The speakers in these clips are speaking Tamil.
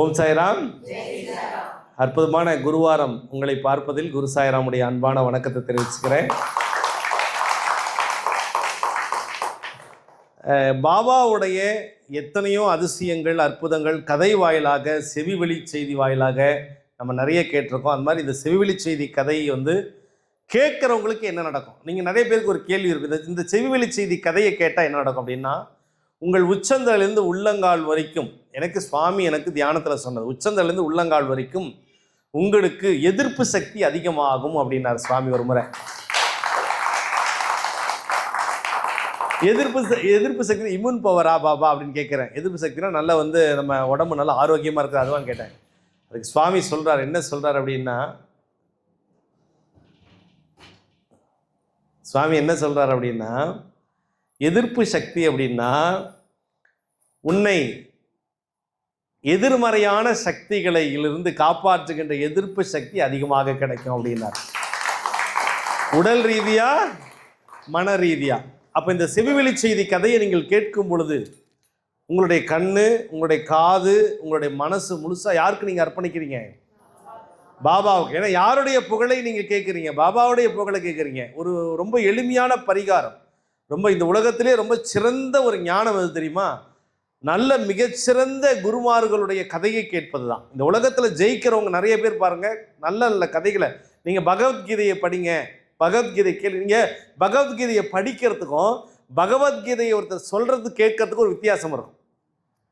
ஓம் சாய்ராம். அற்புதமான குருவாரம் உங்களை பார்ப்பதில் குரு சாய்ராமுடைய அன்பான வணக்கத்தை தெரிவிச்சுக்கிறேன். பாபாவுடைய எத்தனையோ அதிசயங்கள், அற்புதங்கள் கதை வாயிலாக, செவிவழி செய்தி வாயிலாக நம்ம நிறைய கேட்டிருக்கோம். அந்த மாதிரி இந்த செவிவழி செய்தி கதை கேட்குறவங்களுக்கு என்ன நடக்கும்? நீங்கள் நிறைய பேருக்கு ஒரு கேள்வி இருக்குது, இந்த செவிவழி செய்தி கதையை கேட்டால் என்ன நடக்கும் அப்படின்னா, உங்கள் உச்சந்தலேருந்து உள்ளங்கால் வரைக்கும், சுவாமி எனக்கு தியானத்தில் சொன்னது, உச்சந்தலேருந்து உள்ளங்கால் வரைக்கும் உங்களுக்கு எதிர்ப்பு சக்தி அதிகமாகும் அப்படின்னார் சுவாமி ஒரு முறை. எதிர்ப்பு சக்தி இம்யூன் பவரா பாபா அப்படின்னு கேட்குறேன். எதிர்ப்பு சக்தினா நல்லா நம்ம உடம்பு நல்லா ஆரோக்கியமாக இருக்குது, அதுவான்னு கேட்டேன். அதுக்கு சுவாமி சொல்கிறார், என்ன சொல்கிறார் அப்படின்னா, சுவாமி என்ன சொல்கிறார் அப்படின்னா, எதிர்ப்பு சக்தி அப்படின்னா உன்னை எதிர்மறையான சக்திகளிலிருந்து காப்பாற்றுகின்ற எதிர்ப்பு சக்தி அதிகமாக கிடைக்கும் அப்படின்னார். உடல் ரீதியா, மன ரீதியா. அப்போ இந்த செவிவழி செய்தி கதையை நீங்கள் கேட்கும் பொழுது உங்களுடைய கண்ணு, உங்களுடைய காது, உங்களுடைய மனசு முழுசாக யாருக்கு நீங்கள் அர்ப்பணிக்கிறீங்க? பாபாவுக்கு. ஏன்னா யாருடைய புகழை நீங்கள் கேட்குறீங்க? பாபாவுடைய புகழை கேட்குறீங்க. ஒரு ரொம்ப எளிமையான பரிகாரம், ரொம்ப இந்த உலகத்திலே ரொம்ப சிறந்த ஒரு ஞானம் எது தெரியுமா? நல்ல மிகச்சிறந்த குருமார்களுடைய கதையை கேட்பது தான். இந்த உலகத்தில் ஜெயிக்கிறவங்க நிறைய பேர் பாருங்கள், நல்ல நல்ல கதைகளை நீங்கள் பகவத்கீதையை படிங்க, பகவத்கீதை கேள்வி. நீங்கள் பகவத்கீதையை படிக்கிறதுக்கும் பகவத்கீதையை ஒருத்தர் சொல்கிறது கேட்கறதுக்கும் ஒரு வித்தியாசம் இருக்கும்.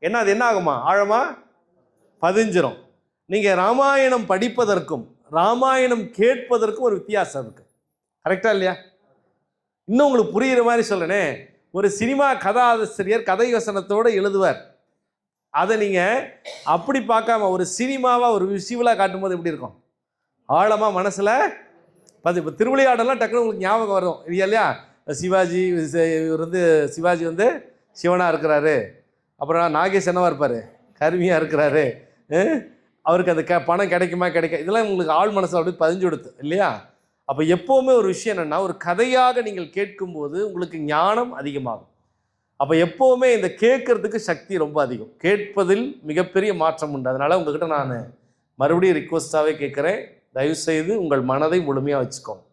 ஏன்னா அது என்ன ஆகுமா, ஆழமாக பதிஞ்சிரும். நீங்கள் ராமாயணம் படிப்பதற்கும் ராமாயணம் கேட்பதற்கும் ஒரு வித்தியாசம் இருக்குது. கரெக்டாக இல்லையா? இன்னும் உங்களுக்கு புரிகிற மாதிரி சொல்கிறேனே, ஒரு சினிமா கதாசிரியர் கதை வசனத்தோடு எழுதுவார். அதை நீங்கள் அப்படி பார்க்காம ஒரு சினிமாவாக ஒரு விஷுவலாக காட்டும்போது எப்படி இருக்கும்? ஆழமாக மனசில் இப்போ திருவிளையாடலாம் டக்குனு உங்களுக்கு ஞாபகம் வரும் இல்லையா? சிவாஜி சிவாஜி சிவனாக இருக்கிறாரு, அப்புறம் நாகேஷ் என்னவா இருப்பார், கருமியாக இருக்கிறாரு, அவருக்கு அந்த பணம் கிடைக்குமா இதெல்லாம் உங்களுக்கு ஆள் மனசில் அப்படி பதிஞ்சு கொடுத்து இல்லையா? அப்போ எப்போவுமே ஒரு விஷயம் என்னென்னா, ஒரு கதையாக நீங்கள் கேட்கும்போது உங்களுக்கு ஞானம் அதிகமாகும். அப்போ எப்போவுமே இந்த கேட்கறதுக்கு சக்தி ரொம்ப அதிகம், கேட்பதில் மிகப்பெரிய மாற்றம் உண்டு. அதனால் உங்கள்கிட்ட நான் மறுபடியும் ரிக்வஸ்டாகவே கேட்குறேன், தயவுசெய்து உங்கள் மனதை முழுமையாக வச்சுக்கோங்க.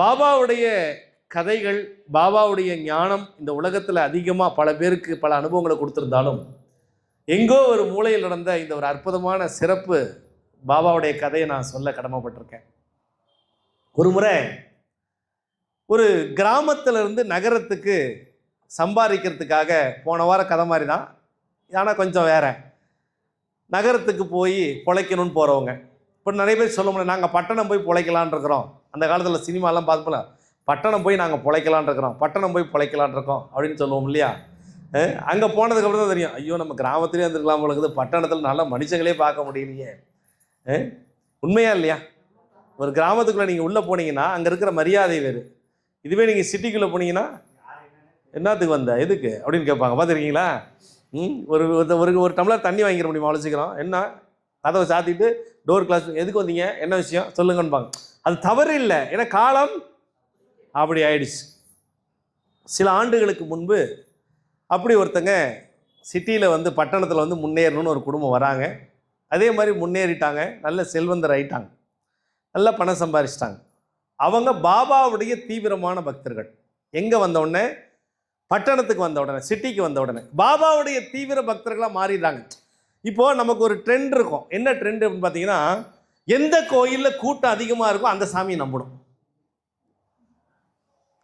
பாபாவுடைய கதைகள், பாபாவுடைய ஞானம் இந்த உலகத்தில் அதிகமாக பல பேருக்கு பல அனுபவங்களை கொடுத்துருந்தாலும், எங்கோ ஒரு மூலையில் நடந்த இந்த ஒரு அற்புதமான சிறப்பு பாபாவுடைய கதையை நான் சொல்ல கடமைப்பட்டிருக்கேன். ஒரு முறை ஒரு கிராமத்திலிருந்து நகரத்துக்கு சம்பாதிக்கிறதுக்காக, போன வாரம் கதை மாதிரி தான், ஆனால் கொஞ்சம் வேற, நகரத்துக்கு போய் பொழைக்கணும்னு போகிறவங்க. இப்போ நிறைய பேர் சொல்ல முடியாது, நாங்கள் பட்டணம் போய் பொழைக்கலான் இருக்கிறோம். அந்த காலத்தில் சினிமாலாம் பார்த்துப்போல, பட்டணம் போய் நாங்கள் பொழைக்கலான் இருக்கிறோம், பட்டணம் போய் பொழைக்கலான் இருக்கோம் அப்படின்னு சொல்லுவோம் இல்லையா? அங்கே போனதுக்கப்புறம் தான் தெரியும், ஐயோ நம்ம கிராமத்திலே இருந்துருக்கலாம் போல, பட்டணத்தில் நல்ல மனுஷங்களே பார்க்க முடியலையே. உண்மையா இல்லையா? ஒரு கிராமத்துக்குள்ளே நீங்கள் உள்ளே போனீங்கன்னா அங்கே இருக்கிற மரியாதை வேறு. இதுவே நீங்கள் சிட்டிக்குள்ளே போனீங்கன்னா என்னத்துக்கு வந்த, எதுக்கு அப்படின்னு கேட்பாங்க. பார்த்துருக்கீங்களா? ஒரு ஒரு டம்ளர் தண்ணி வாங்கிட முடியுமா அவ்வளோ சீக்கிரம்? என்ன, கதவை சாத்திட்டு டோர் கிளாஸ், எதுக்கு வந்தீங்க, என்ன விஷயம் சொல்லுங்கன்பாங்க. அது தவறு இல்லை, ஏன்னா காலம் அப்படி ஆயிடுச்சு. சில ஆண்டுகளுக்கு முன்பு அப்படி ஒருத்தங்க சிட்டியில் பட்டணத்தில் முன்னேறணும்னு ஒரு குடும்பம் வராங்க. அதே மாதிரி முன்னேறிட்டாங்க, நல்ல செல்வந்தர் ஆயிட்டாங்க, நல்ல பணம் சம்பாதிச்சிட்டாங்க. அவங்க பாபாவுடைய தீவிரமான பக்தர்கள். எங்கே வந்த உடனே, பட்டணத்துக்கு வந்த உடனே, சிட்டிக்கு வந்த உடனே பாபாவுடைய தீவிர பக்தர்களாக மாறிடுறாங்க. இப்போது நமக்கு ஒரு ட்ரெண்ட் இருக்கும். என்ன ட்ரெண்ட் அப்படின்னு பார்த்தீங்கன்னா, எந்த கோயிலில் கூட்டம் அதிகமாக இருக்கோ அந்த சாமியை நம்பணும்.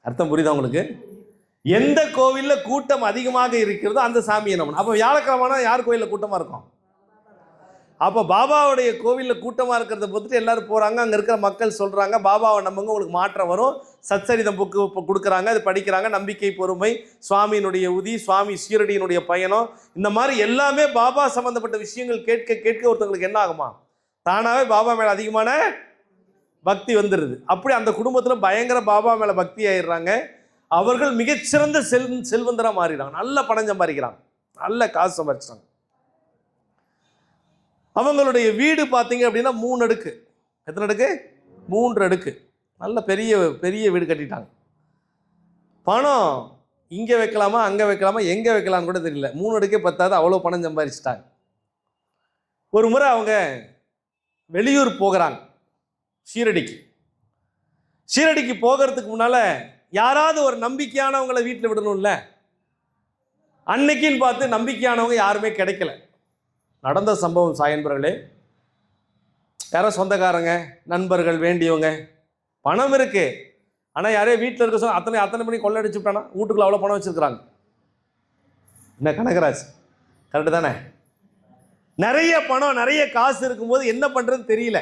அர்த்தம் புரியுதா உங்களுக்கு? எந்த கோவிலில் கூட்டம் அதிகமாக இருக்கிறதோ அந்த சாமியை நம்பணும். அப்போ வியாழக்கிழமைனா யார் கோயிலில் கூட்டமாக இருக்கும்? அப்போ பாபாவுடைய கோவிலில் கூட்டமாக இருக்கிறத பொறுத்துட்டு எல்லாரும் போகிறாங்க. அங்கே இருக்கிற மக்கள் சொல்கிறாங்க, பாபாவை நம்புங்க, உங்களுக்கு மாற்றம் வரும். சச்சரிதம் புக்கு கொடுக்குறாங்க, அது படிக்கிறாங்க. நம்பிக்கை, பொறுமை, சுவாமியினுடைய உதி, சுவாமி சீரடியினுடைய பயணம், இந்த மாதிரி எல்லாமே பாபா சம்மந்தப்பட்ட விஷயங்கள் கேட்க கேட்க ஒருத்தவங்களுக்கு என்ன ஆகுமா, தானாகவே பாபா மேலே அதிகமான பக்தி வந்துடுது. அப்படி அந்த குடும்பத்தில் பயங்கர பாபா மேலே பக்தி ஆயிடுறாங்க. அவர்கள் மிகச்சிறந்த செல்வந்தராக மாறிடுறாங்க, நல்ல பணம் சம்பாதிக்கிறாங்க, நல்ல காசு சம்பாதிச்சாங்க. அவங்களுடைய வீடு பார்த்தீங்க அப்படின்னா 3 அடுக்கு. எத்தனை அடுக்கு? 3 அடுக்கு. நல்ல பெரிய பெரிய வீடு கட்டிட்டாங்க. பணம் இங்கே வைக்கலாமா, அங்கே வைக்கலாமா, எங்கே வைக்கலான்னு கூட தெரியல. 3 அடுக்கே பத்தாது, அவ்வளோ பணம் சம்பாதிச்சிட்டாங்க. ஒரு முறை அவங்க வெளியூர் போகிறாங்க, ஷீரடிக்கு போகிறதுக்கு முன்னால யாராவது ஒரு நம்பிக்கையானவங்களை வீட்டில் விடணும்ல. அன்னைக்குன்னு பார்த்து நம்பிக்கையானவங்க யாருமே கிடைக்கல. நடந்த சம்பவம் சாயன்பர்களே. யாரோ சொந்தக்காரங்க, நண்பர்கள், வேண்டியவங்க, பணம் இருக்கு, ஆனால் யாரே வீட்டில் இருக்க சொன்ன அத்தனை பண்ணி கொள்ளடிச்சு விட்டானா. வீட்டுக்குள்ள அவ்வளோ பணம் வச்சிருக்கிறாங்க. என்ன கனகராஜ், கரெக்டு தானே? நிறைய பணம், நிறைய காசு இருக்கும்போது என்ன பண்ணுறது தெரியல.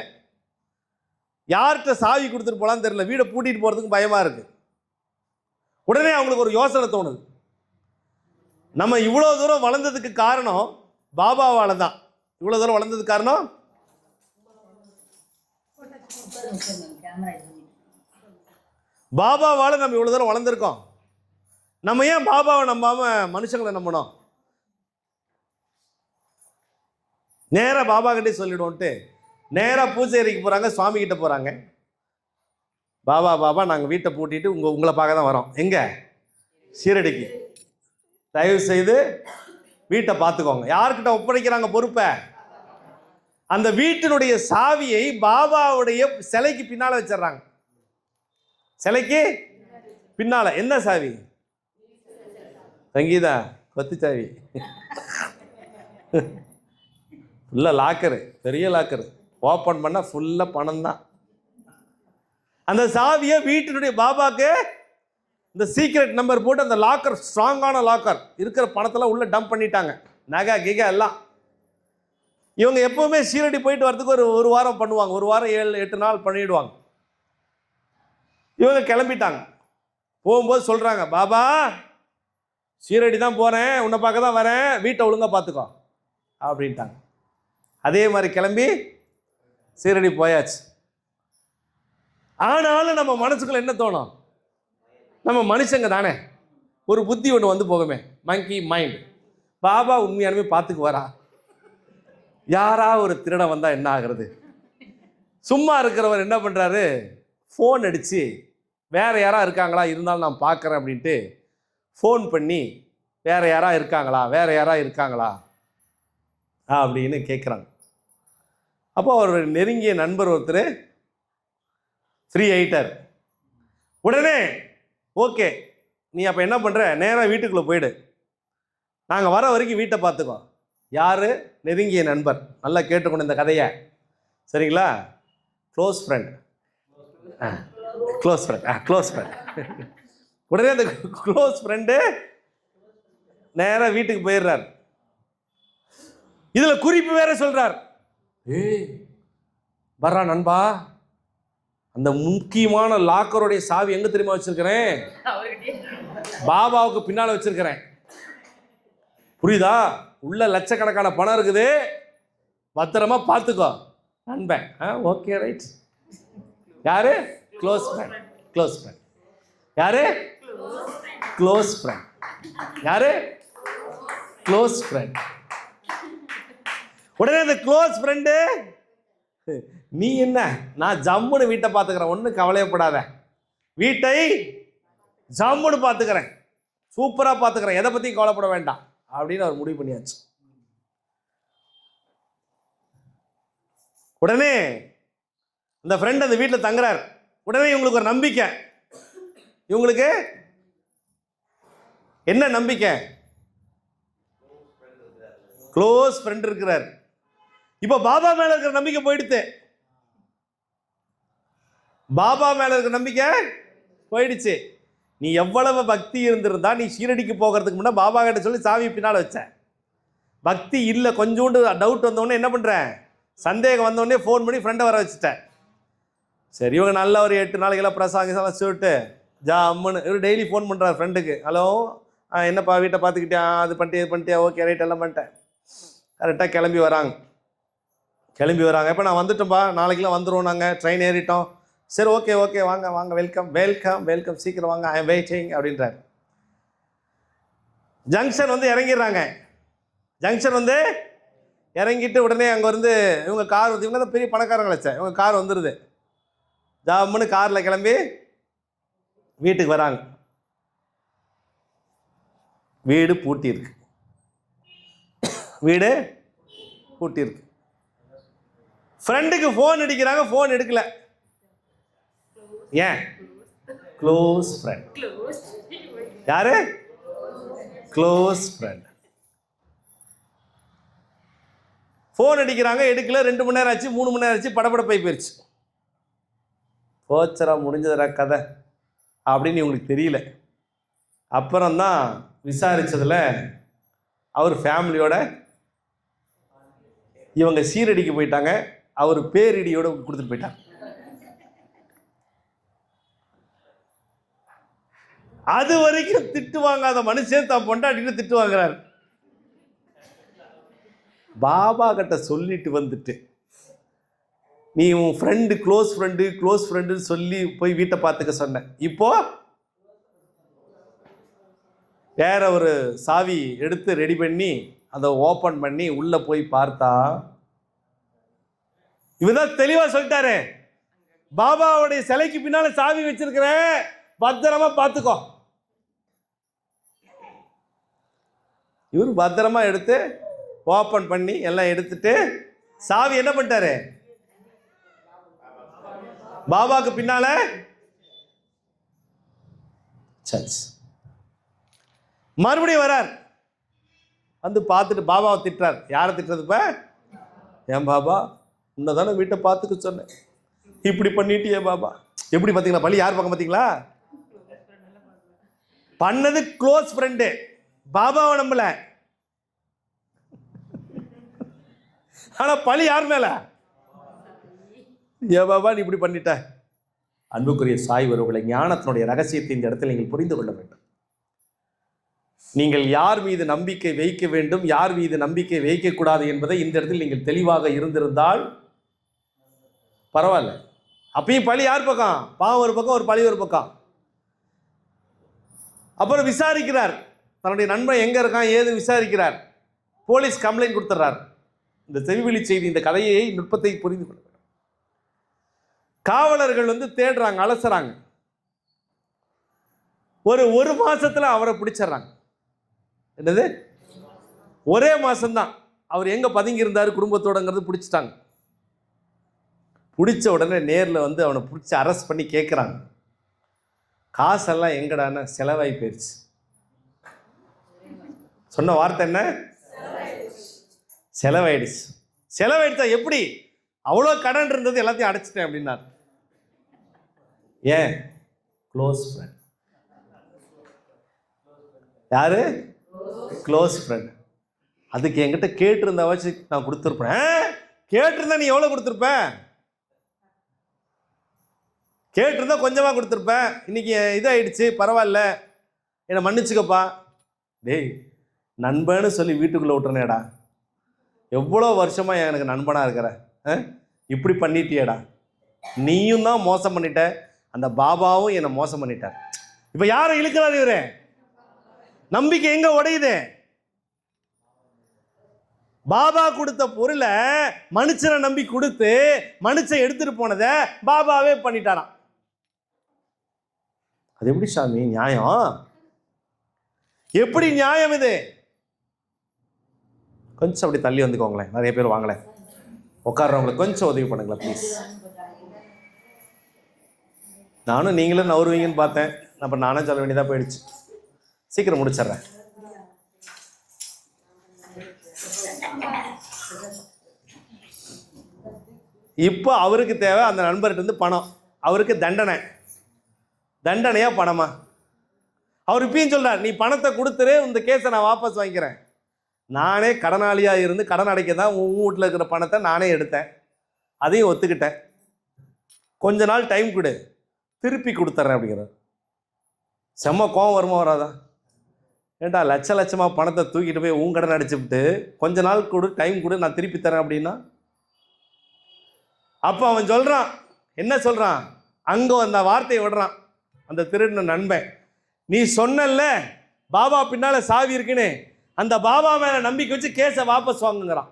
யார்கிட்ட சாவி கொடுத்துட்டு போகலான்னு தெரியல. வீடை பூட்டிட்டு போகிறதுக்கு பயமாக இருக்குது. உடனே அவங்களுக்கு ஒரு யோசனை தோணுது. நம்ம இவ்வளோ தூரம் வளர்ந்ததுக்கு காரணம் பாபாவால் தான். இவ்வளோ தூரம் வளர்ந்ததுக்கு காரணம் பாபாவால் நம்ம இவ்வளோ தூரம் வளர்ந்துருக்கோம். நம்ம ஏன் பாபாவை நம்பாம மனுஷங்களை நம்பணும்? நேராக பாபா கிட்டே சொல்லிடுவோன்ட்டு நேராக பூஜை அறைக்கு போகிறாங்க, சுவாமி கிட்ட போகிறாங்க. பாபா நாங்கள் வீட்டை பூட்டிட்டு உங்களை பார்க்க தான் வரோம். எங்கே? ஷீரடிக்கு. தயவு செய்து வீட்டை பார்த்துக்கோங்க. யார்கிட்ட ஒப்படைக்கிறாங்க பொறுப்பை? அந்த வீட்டினுடைய சாவியை பாபாவுடைய சிலைக்கு பின்னால் வச்சிடறாங்க. சிலைக்கு பின்னால் என்ன சாவி? சங்கீதா, கொத்து சாவி. ஃபுல்லாக லாக்கரு, பெரிய லாக்கரு. ஓப்பன் பண்ணால் ஃபுல்லாக பணம் தான். அந்த சாவியை வீட்டினுடைய பாபாக்கு இந்த சீக்ரெட் நம்பர் போட்டு அந்த லாக்கர், ஸ்ட்ராங்கான லாக்கர், இருக்கிற பணத்தெல்லாம் உள்ள டம்ப் பண்ணிட்டாங்க. நகை கிகை எல்லாம். இவங்க எப்பவுமே ஷீரடி போயிட்டு வரதுக்கு ஒரு வாரம் பண்ணுவாங்க. ஒரு வாரம் 7-8 நாள் பண்ணிடுவாங்க. இவங்க கிளம்பிட்டாங்க. போகும்போது சொல்கிறாங்க, பாபா ஷீரடி தான் போகிறேன், உன்னை பார்க்க தான் வரேன், வீட்டை ஒழுங்காக பார்த்துக்கோ அப்படின்ட்டாங்க. அதே மாதிரி கிளம்பி ஷீரடி போயாச்சு. ஆனாலும் நம்ம மனசுக்குள்ள என்ன தோணும்? நம்ம மனுஷங்க தானே, ஒரு புத்தி ஒன்று வந்து போகுமே, மங்கி மைண்ட். பாபா உண்மையானுமே பார்த்துக்கு வரா? யாரா ஒரு திருடன் வந்தால் என்ன ஆகிறது? சும்மா இருக்கிறவர் என்ன பண்ணுறாரு? ஃபோன் அடித்து வேறு யாராக இருக்காங்களா, இருந்தாலும் நான் பார்க்குறேன் அப்படின்ட்டு ஃபோன் பண்ணி வேறு யாராக இருக்காங்களா அப்படின்னு கேட்குறாங்க. அப்போ அவர் நெருங்கிய நண்பர் ஒருத்தர் ஃப்ரீ ஆயிட்டார். உடனே ஓகே, நீ அப்போ என்ன பண்ணுற, நேராக வீட்டுக்குள்ளே போயிடு, நாங்கள் வர வரைக்கும் வீட்டை பார்த்துக்கோ. யார்? நெருங்கிய நண்பர். நல்லா கேட்டுக்கணும் இந்த கதையை, சரிங்களா? Close friend. உடனே அந்த க்ளோஸ் ஃப்ரெண்டு நேராக வீட்டுக்கு போயிடுறார். இதில் குறிப்பு வேற சொல்கிறார். வர்றா நண்பா, அந்த முக்கியமான லாக்கருடைய சாவி எங்க தெரியுமா வச்சிருக்கிறேன்? பாபாவுக்கு பின்னால வச்சிருக்கிறேன். புரியுதா? உள்ள லட்சக்கணக்கான பணம் இருக்குது, பத்திரமா பார்த்துக்கோ நண்பன். Okay right. யாரு? Close friend. யாரு? Close friend. யாரு? Close friend. உடனே அந்த க்ளோஸ் ஃப்ரெண்டு, நீ என்ன, நான் ஜம்முன்னு வீட்டை பார்த்துக்கிறேன், ஒன்றும் கவலையப்படாத, வீட்டை ஜம்முன்னு பார்த்துக்கிறேன், சூப்பராக பார்த்துக்கிறேன், எதை பற்றியும் கவலைப்பட வேண்டாம் அப்படின்னு அவர் முடிவு பண்ணியாச்சு. உடனே இந்த ஃப்ரெண்ட் அந்த வீட்டில் தங்குறார். உடனே இவங்களுக்கு ஒரு நம்பிக்கை. இவங்களுக்கு என்ன நம்பிக்கை? க்ளோஸ் ஃப்ரெண்ட் இருக்கிறார். இப்போ பாபா மேல இருக்கிற நம்பிக்கை போயிடுத்து. பாபா மேல இருக்கிற நம்பிக்கை போயிடுச்சு. நீ எவ்வளவு பக்தி இருந்திருந்தா நீ ஷீரடிக்கு போகிறதுக்கு முன்னாடி பாபா கிட்ட சொல்லி சாவி பின்னால் வச்ச. பக்தி இல்லை, கொஞ்சோண்டு டவுட் வந்தோடனே என்ன பண்ணுறேன், சந்தேகம் வந்தோடனே ஃபோன் பண்ணி ஃப்ரெண்டை வர வச்சுட்டேன். சரி, இவங்க நல்ல ஒரு 8 நாளைக்கெல்லாம் பிரசாங்கெல்லாம் சொல்லிட்டு ஜாம்முன்னு இவர் டெய்லி ஃபோன் பண்ணுறாரு ஃப்ரெண்டுக்கு. ஹலோ, என்னப்பா வீட்டை பார்த்துக்கிட்டியா, அது பண்ணிட்டியா, ஓகே ரைட் எல்லாம் பண்ணிட்டேன். கரெக்டாக கிளம்பி வராங்க. இப்போ நான் வந்துட்டோம்ப்பா, நாளைக்கெல்லாம் வந்துடுவோம், நாங்கள் ட்ரெயின் ஏறிட்டோம். சரி ஓகே வாங்க வெல்கம் சீக்கிரம் வாங்க, ஐ எம் வெயிட்டிங் அப்படின்றார். ஜங்ஷன் வந்து இறங்கிடுறாங்க. ஜங்ஷன் வந்து இறங்கிட்டு உடனே அங்கே வந்து இவங்க கார் வந்து, இவங்க தான் பெரிய பணக்காரங்களாச்சே, இவங்க கார் வந்துடுது. ஜாமுன்னு காரில் கிளம்பி வீட்டுக்கு வராங்க. வீடு பூட்டியிருக்கு. ஃப்ரெண்டுக்கு ஃபோன் அடிக்கிறாங்க, ஃபோன் எடுக்கல. ஏன்? Close friend. யாரு? Close friend. ஃபோன் அடிக்கிறாங்க, எடுக்கல. 2 மணி நேரம் ஆச்சு, 3 மணி நேரம் ஆச்சு, படபடப்பை போயிடுச்சு. போச்சரா, முடிஞ்சதுரா கதை அப்படின்னு இவங்களுக்கு தெரியல. அப்புறம்தான் விசாரிச்சதுல அவர் ஃபேமிலியோட இவங்க சீரடிக்கு போயிட்டாங்க. அவர் பேரிடியோட கொடுத்துட்டு போயிட்டாங்க. அது வரைக்கும் திட்டு வாங்காத மனுஷன் தான் பொண்டாட்டின்னு திட்டு வாங்குறாரு. பாபா கிட்ட சொல்லிட்டு வந்துட்டு, நீ உன் ஃப்ரெண்டு க்ளோஸ் ஃப்ரெண்டுன்னு சொல்லி போய் வீட்டை பார்த்துக்க சொன்ன. இப்போ வேற ஒரு சாவி எடுத்து ரெடி பண்ணி அதை ஓப்பன் பண்ணி உள்ள போய் பார்த்தா, இவதான் தெளிவா சொல்லிட்டாரு, பாபாவுடைய சிலைக்கு பின்னால சாவி வச்சிருக்கிறேன், பத்திரமா பார்த்துக்கோ. இவர் பத்திரமா எடுத்து ஓப்பன் பண்ணி எல்லாம் எடுத்துட்டு சாவி என்ன பண்ணிட்டாரு, பாபாக்கு பின்னால சர்ச். மறுபடியும் வரார், வந்து பார்த்துட்டு பாபாவை திட்டுறார். யாரை திட்டுறது? இப்ப ஏன் பாபா, உன்னதானே வீட்டை பார்த்துக்க சொன்னேன், இப்படி பண்ணிட்டியே பாபா. எப்படி பார்த்தீங்களா பள்ளி? யார் பக்கம் பார்த்தீங்களா? பண்ணது க்ளோஸ் ஃப்ரெண்டு, பாபாவை நம்பல. ஆனா பழி யார் மேல? ஏ பாபா நீ இப்படி பண்ணிட்ட. அன்புக்குரிய சாய் உறவுகளை, ஞானத்தினுடைய ரகசியத்தை இந்த இடத்தில் நீங்கள் புரிந்து கொள்ள வேண்டும். நீங்கள் யார் மீது நம்பிக்கை வைக்க வேண்டும், யார் மீது நம்பிக்கை வைக்கக்கூடாது என்பதை இந்த இடத்தில் நீங்கள் தெளிவாக இருந்திருந்தால் பரவாயில்ல. அப்பயும் பழி யார் பக்கம்? பாவம் ஒரு பக்கம், ஒரு பழி ஒரு பக்கம். அப்புறம் விசாரிக்கிறார், தன்னுடைய நண்பன் எங்க இருக்கான் ஏது விசாரிக்கிறார். Police complaint கொடுத்துறார். இந்த செவிவெளி செய்தி, இந்த கதையை நுட்பத்தை புரிந்து கொள்ள வேண்டும். காவலர்கள் வந்து தேடுறாங்க, அலசுறாங்க. ஒரு மாசத்துல அவரை பிடிச்சிடறாங்க. என்னது? ஒரே மாசம்தான். அவர் எங்க பதுங்கி இருந்தாரு குடும்பத்தோடங்கிறது பிடிச்சிட்டாங்க. பிடிச்ச உடனே நேரில் வந்து அவனை பிடிச்சி அரெஸ்ட் பண்ணி கேட்குறாங்க, காசெல்லாம் எங்கடான? செலவாகி போயிடுச்சு. சொன்ன வார்த்தை என்ன? செலவாயிடுச்சு. செலவாயிடுச்சா? எப்படி? அவ்வளோ கடன் இருந்தது, எல்லாத்தையும் அடைச்சிட்டேன் அப்படின்னார். ஏன்? Close friend. யாரு? Close friend. அதுக்கு என்கிட்ட கேட்டிருந்தா வச்சு நான் கொடுத்துருப்பேன். கேட்டிருந்தா நீ எவ்வளோ கொடுத்துருப்ப? கேட்டிருந்தா கொஞ்சமாக கொடுத்துருப்பேன். இன்னைக்கு இதாகிடுச்சு, பரவாயில்ல, என்னை மன்னிச்சுக்கப்பா. டேய், நண்பன்னு சொல்லி வீட்டுக்குள்ளே விட்டுறனேடா, எவ்வளோ வருஷமாக எனக்கு நண்பனாக இருக்கிற, இப்படி பண்ணிட்டியேடா. நீயும் தான் மோசம் பண்ணிட்ட, அந்த பாபாவும் என்னை மோசம் பண்ணிட்டார். இப்போ யாரை இழுக்கிறார் இவரு? நம்பிக்கை எங்க உடையுது? பாபா கொடுத்த பொருளை மனுஷனை நம்பி கொடுத்து மனுஷன் எடுத்துட்டு போனதை பாபாவே பண்ணிட்டாராம். அது எப்படி சாமி நியாயம்? எப்படி நியாயம் இது? கொஞ்சம் அப்படி தள்ளி வந்துக்கோங்களேன், நிறைய பேர் வாங்களேன், உட்கார்றவங்களை கொஞ்சம் உதவி பண்ணுங்களேன் ப்ளீஸ். நானும் நீங்களும் நவருவீங்கன்னு பார்த்தேன், அப்புறம் நானும் சொல்ல வேண்டியதாக போயிடுச்சு. சீக்கிரம் முடிச்சிடுறேன். இப்போ அவருக்கு தேவை அந்த நண்பர்கிட்ட இருந்து பணம். அவருக்கு தண்டனையா பணமா? அவர் இப்பயும் சொல்றார், நீ பணத்தை கொடுத்துரு, இந்த கேஸை நான் வாபஸ் வாங்கிக்கிறேன். நானே கடனாளியாக இருந்து கடன் அடைக்க தான் உன் வீட்டில் இருக்கிற பணத்தை நானே எடுத்தேன், அதையும் ஒத்துக்கிட்டேன். கொஞ்ச நாள் டைம் கொடு, திருப்பி கொடுத்துட்றேன் அப்படிங்கிறார். செம்ம கோவம் வருமா வராதா? ஏண்டா லட்சமாக பணத்தை தூக்கிட்டு போய் உன் கடன் அடிச்சுவிட்டு கொஞ்ச நாள் கொடு, டைம் கொடு, நான் திருப்பி தரேன் அப்படின்னா? அப்போ அவன் சொல்கிறான், என்ன சொல்கிறான்? அங்கே அந்த வார்த்தையை விடுறான் அந்த திருடின நண்பன். நீ சொன்னல்ல பாபா பின்னால சாவி இருக்குன்னு, அந்த பாபா மேல நம்பிக்கை வச்சு கேஸை வாபஸ் வாங்குங்கிறான்.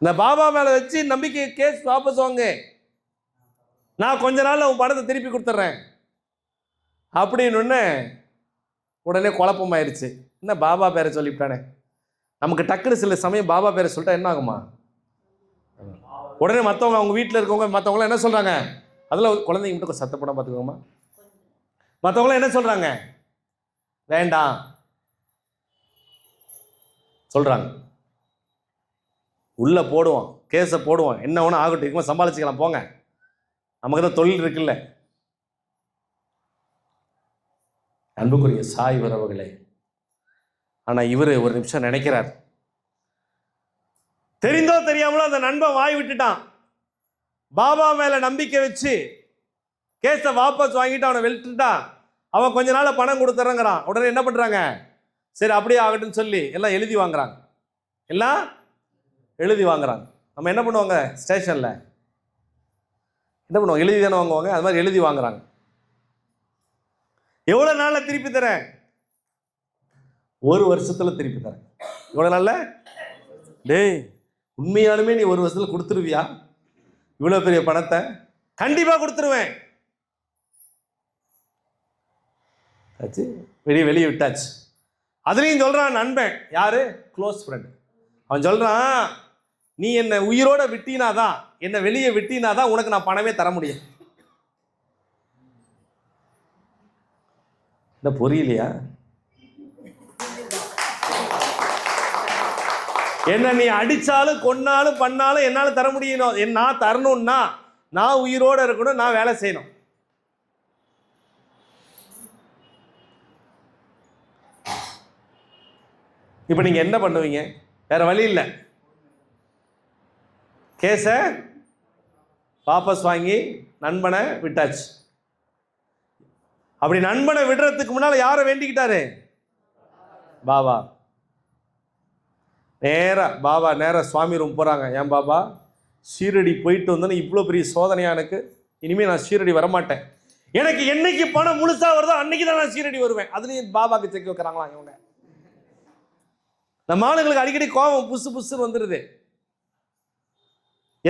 இந்த பாபா மேல வச்சு நம்பிக்கை கேஸ் வாபஸ் வாங்கு, நான் கொஞ்ச நாள்ல உன் பணத்தை திருப்பி கொடுத்துட்றேன் அப்படின்னு. உடனே குழப்பமாயிருச்சு. என்ன பாபா பேரை சொல்லிவிட்டானே, நமக்கு டக்குனு சில சமயம் பாபா பேரை சொல்லிட்டா என்ன ஆகுமா? உடனே மற்றவங்க அவங்க வீட்டில் இருக்கவங்க மற்றவங்களாம் என்ன சொல்கிறாங்க? அதில் குழந்தைங்க மட்டும் சத்தப்படம் பார்த்துக்கோங்கம்மா. மற்றவங்களாம் என்ன சொல்கிறாங்க? வேண்டாம் சொல்கிறாங்க. உள்ளே போடுவோம், கேஸை போடுவோம், என்ன ஒன்று ஆகட்டும், இதுக்கு சமாளிச்சுக்கலாம் போங்க, நமக்கு தான் தொழில் இருக்குல்ல. அன்புக்குரிய சாய் உறவுகளே, ஆனால் இவர் ஒரு நிமிஷம் நினைக்கிறார். தெரிந்தோ தெரியாமலோ அந்த நண்பன் வாய் விட்டுட்டான். பாபா மேல நம்பிக்கை வச்சு கேஸை வாபஸ் வாங்கிட்டு அவனை வெளுத்துட்டான். அவன் கொஞ்ச நாள் பணம் கொடுத்துறங்கிறான். உடனே என்ன பண்றாங்க? சரி அப்படியே ஆகட்டும்னு சொல்லி எல்லாம் எழுதி வாங்குறாங்க. எல்லாம் எழுதி வாங்குறாங்க. நம்ம என்ன பண்ணுவாங்க? ஸ்டேஷன்ல என்ன பண்ணுவாங்க? எழுதி தானே வாங்குவாங்க. அது மாதிரி எழுதி வாங்குறாங்க. எவ்வளவு நாள்ல திருப்பி தரேன்? ஒரு வருஷத்துல திருப்பி தரேன். எவ்வளவு நாள்ல? டேய், உண்மையாலுமே நீ ஒரு வருஷத்துல கொடுத்துருவியா இவ்வளவு பெரிய பணத்தை? கண்டிப்பா கொடுத்துருவேன். வெளியே விட்டாச்சு. அதுலயும் சொல்றான் நண்பன், யாரு? Close friend. அவன் சொல்றான், நீ என்ன உயிரோட விட்டினாதான், என்ன வெளியே விட்டினாதான் உனக்கு நான் பணமே தர முடியும். என்ன புரியலையா? என்ன நீ அடிச்சாலும் கொன்னாலும் பண்ணாலும் என்னால தர முடியணும். நான் தரணும்னா நான் உயிரோட இருக்கணும், நான் வேலை செய்யணும். இப்ப நீங்க என்ன பண்ணுவீங்க? வேற வழி இல்லை. கேஸ வாபஸ் வாங்கி நண்பனை விட்டாச்சு. அப்படி நண்பனை விடுறதுக்கு முன்னால யாரை வேண்டிக்கிட்டாரு? பாபா. நேரா சுவாமி ரூம் போறாங்க. ஏன் பாபா, ஷீரடி போயிட்டு வந்தோன்னு இவ்வளோ பெரிய சோதனையா எனக்கு, இனிமேல் நான் ஷீரடி வரமாட்டேன். எனக்கு என்னைக்கு பணம் முழுசா வருதோ அன்னைக்கு தான் நான் ஷீரடி வருவேன். அதுலேயும் பாபாக்கு செக் வைக்கிறாங்களா இவங்க? நம்ம ஆளுங்களுக்கு அடிக்கடி கோபம் புசு புசுன்னு வந்துடுது.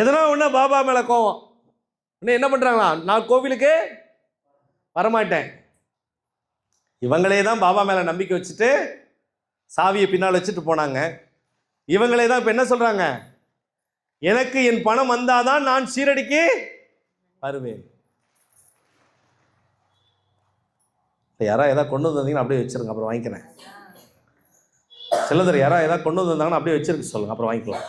எதனா ஒண்ணா பாபா மேல கோபம். இன்னும் என்ன பண்றாங்களா? நான் கோவிலுக்கு வரமாட்டேன். இவங்களே தான் பாபா மேல நம்பிக்கை வச்சுட்டு சாவியை பின்னால் வச்சுட்டு போனாங்க. இவங்களே தான் இப்ப என்ன சொல்றாங்க? எனக்கு என் பணம் வந்தாதான் நான் ஷீரடிக்கு வருவேன். யாரா ஏதாவது கொண்டு வந்தீங்கன்னா அப்படியே வச்சிருங்க, அப்புறம் வாங்கிக்கிறேன். சிலதர் யாரா ஏதாவது கொண்டு வந்தாங்கன்னா அப்படியே வச்சிருக்க சொல்லுங்க, அப்புறம் வாங்கிக்கலாம்.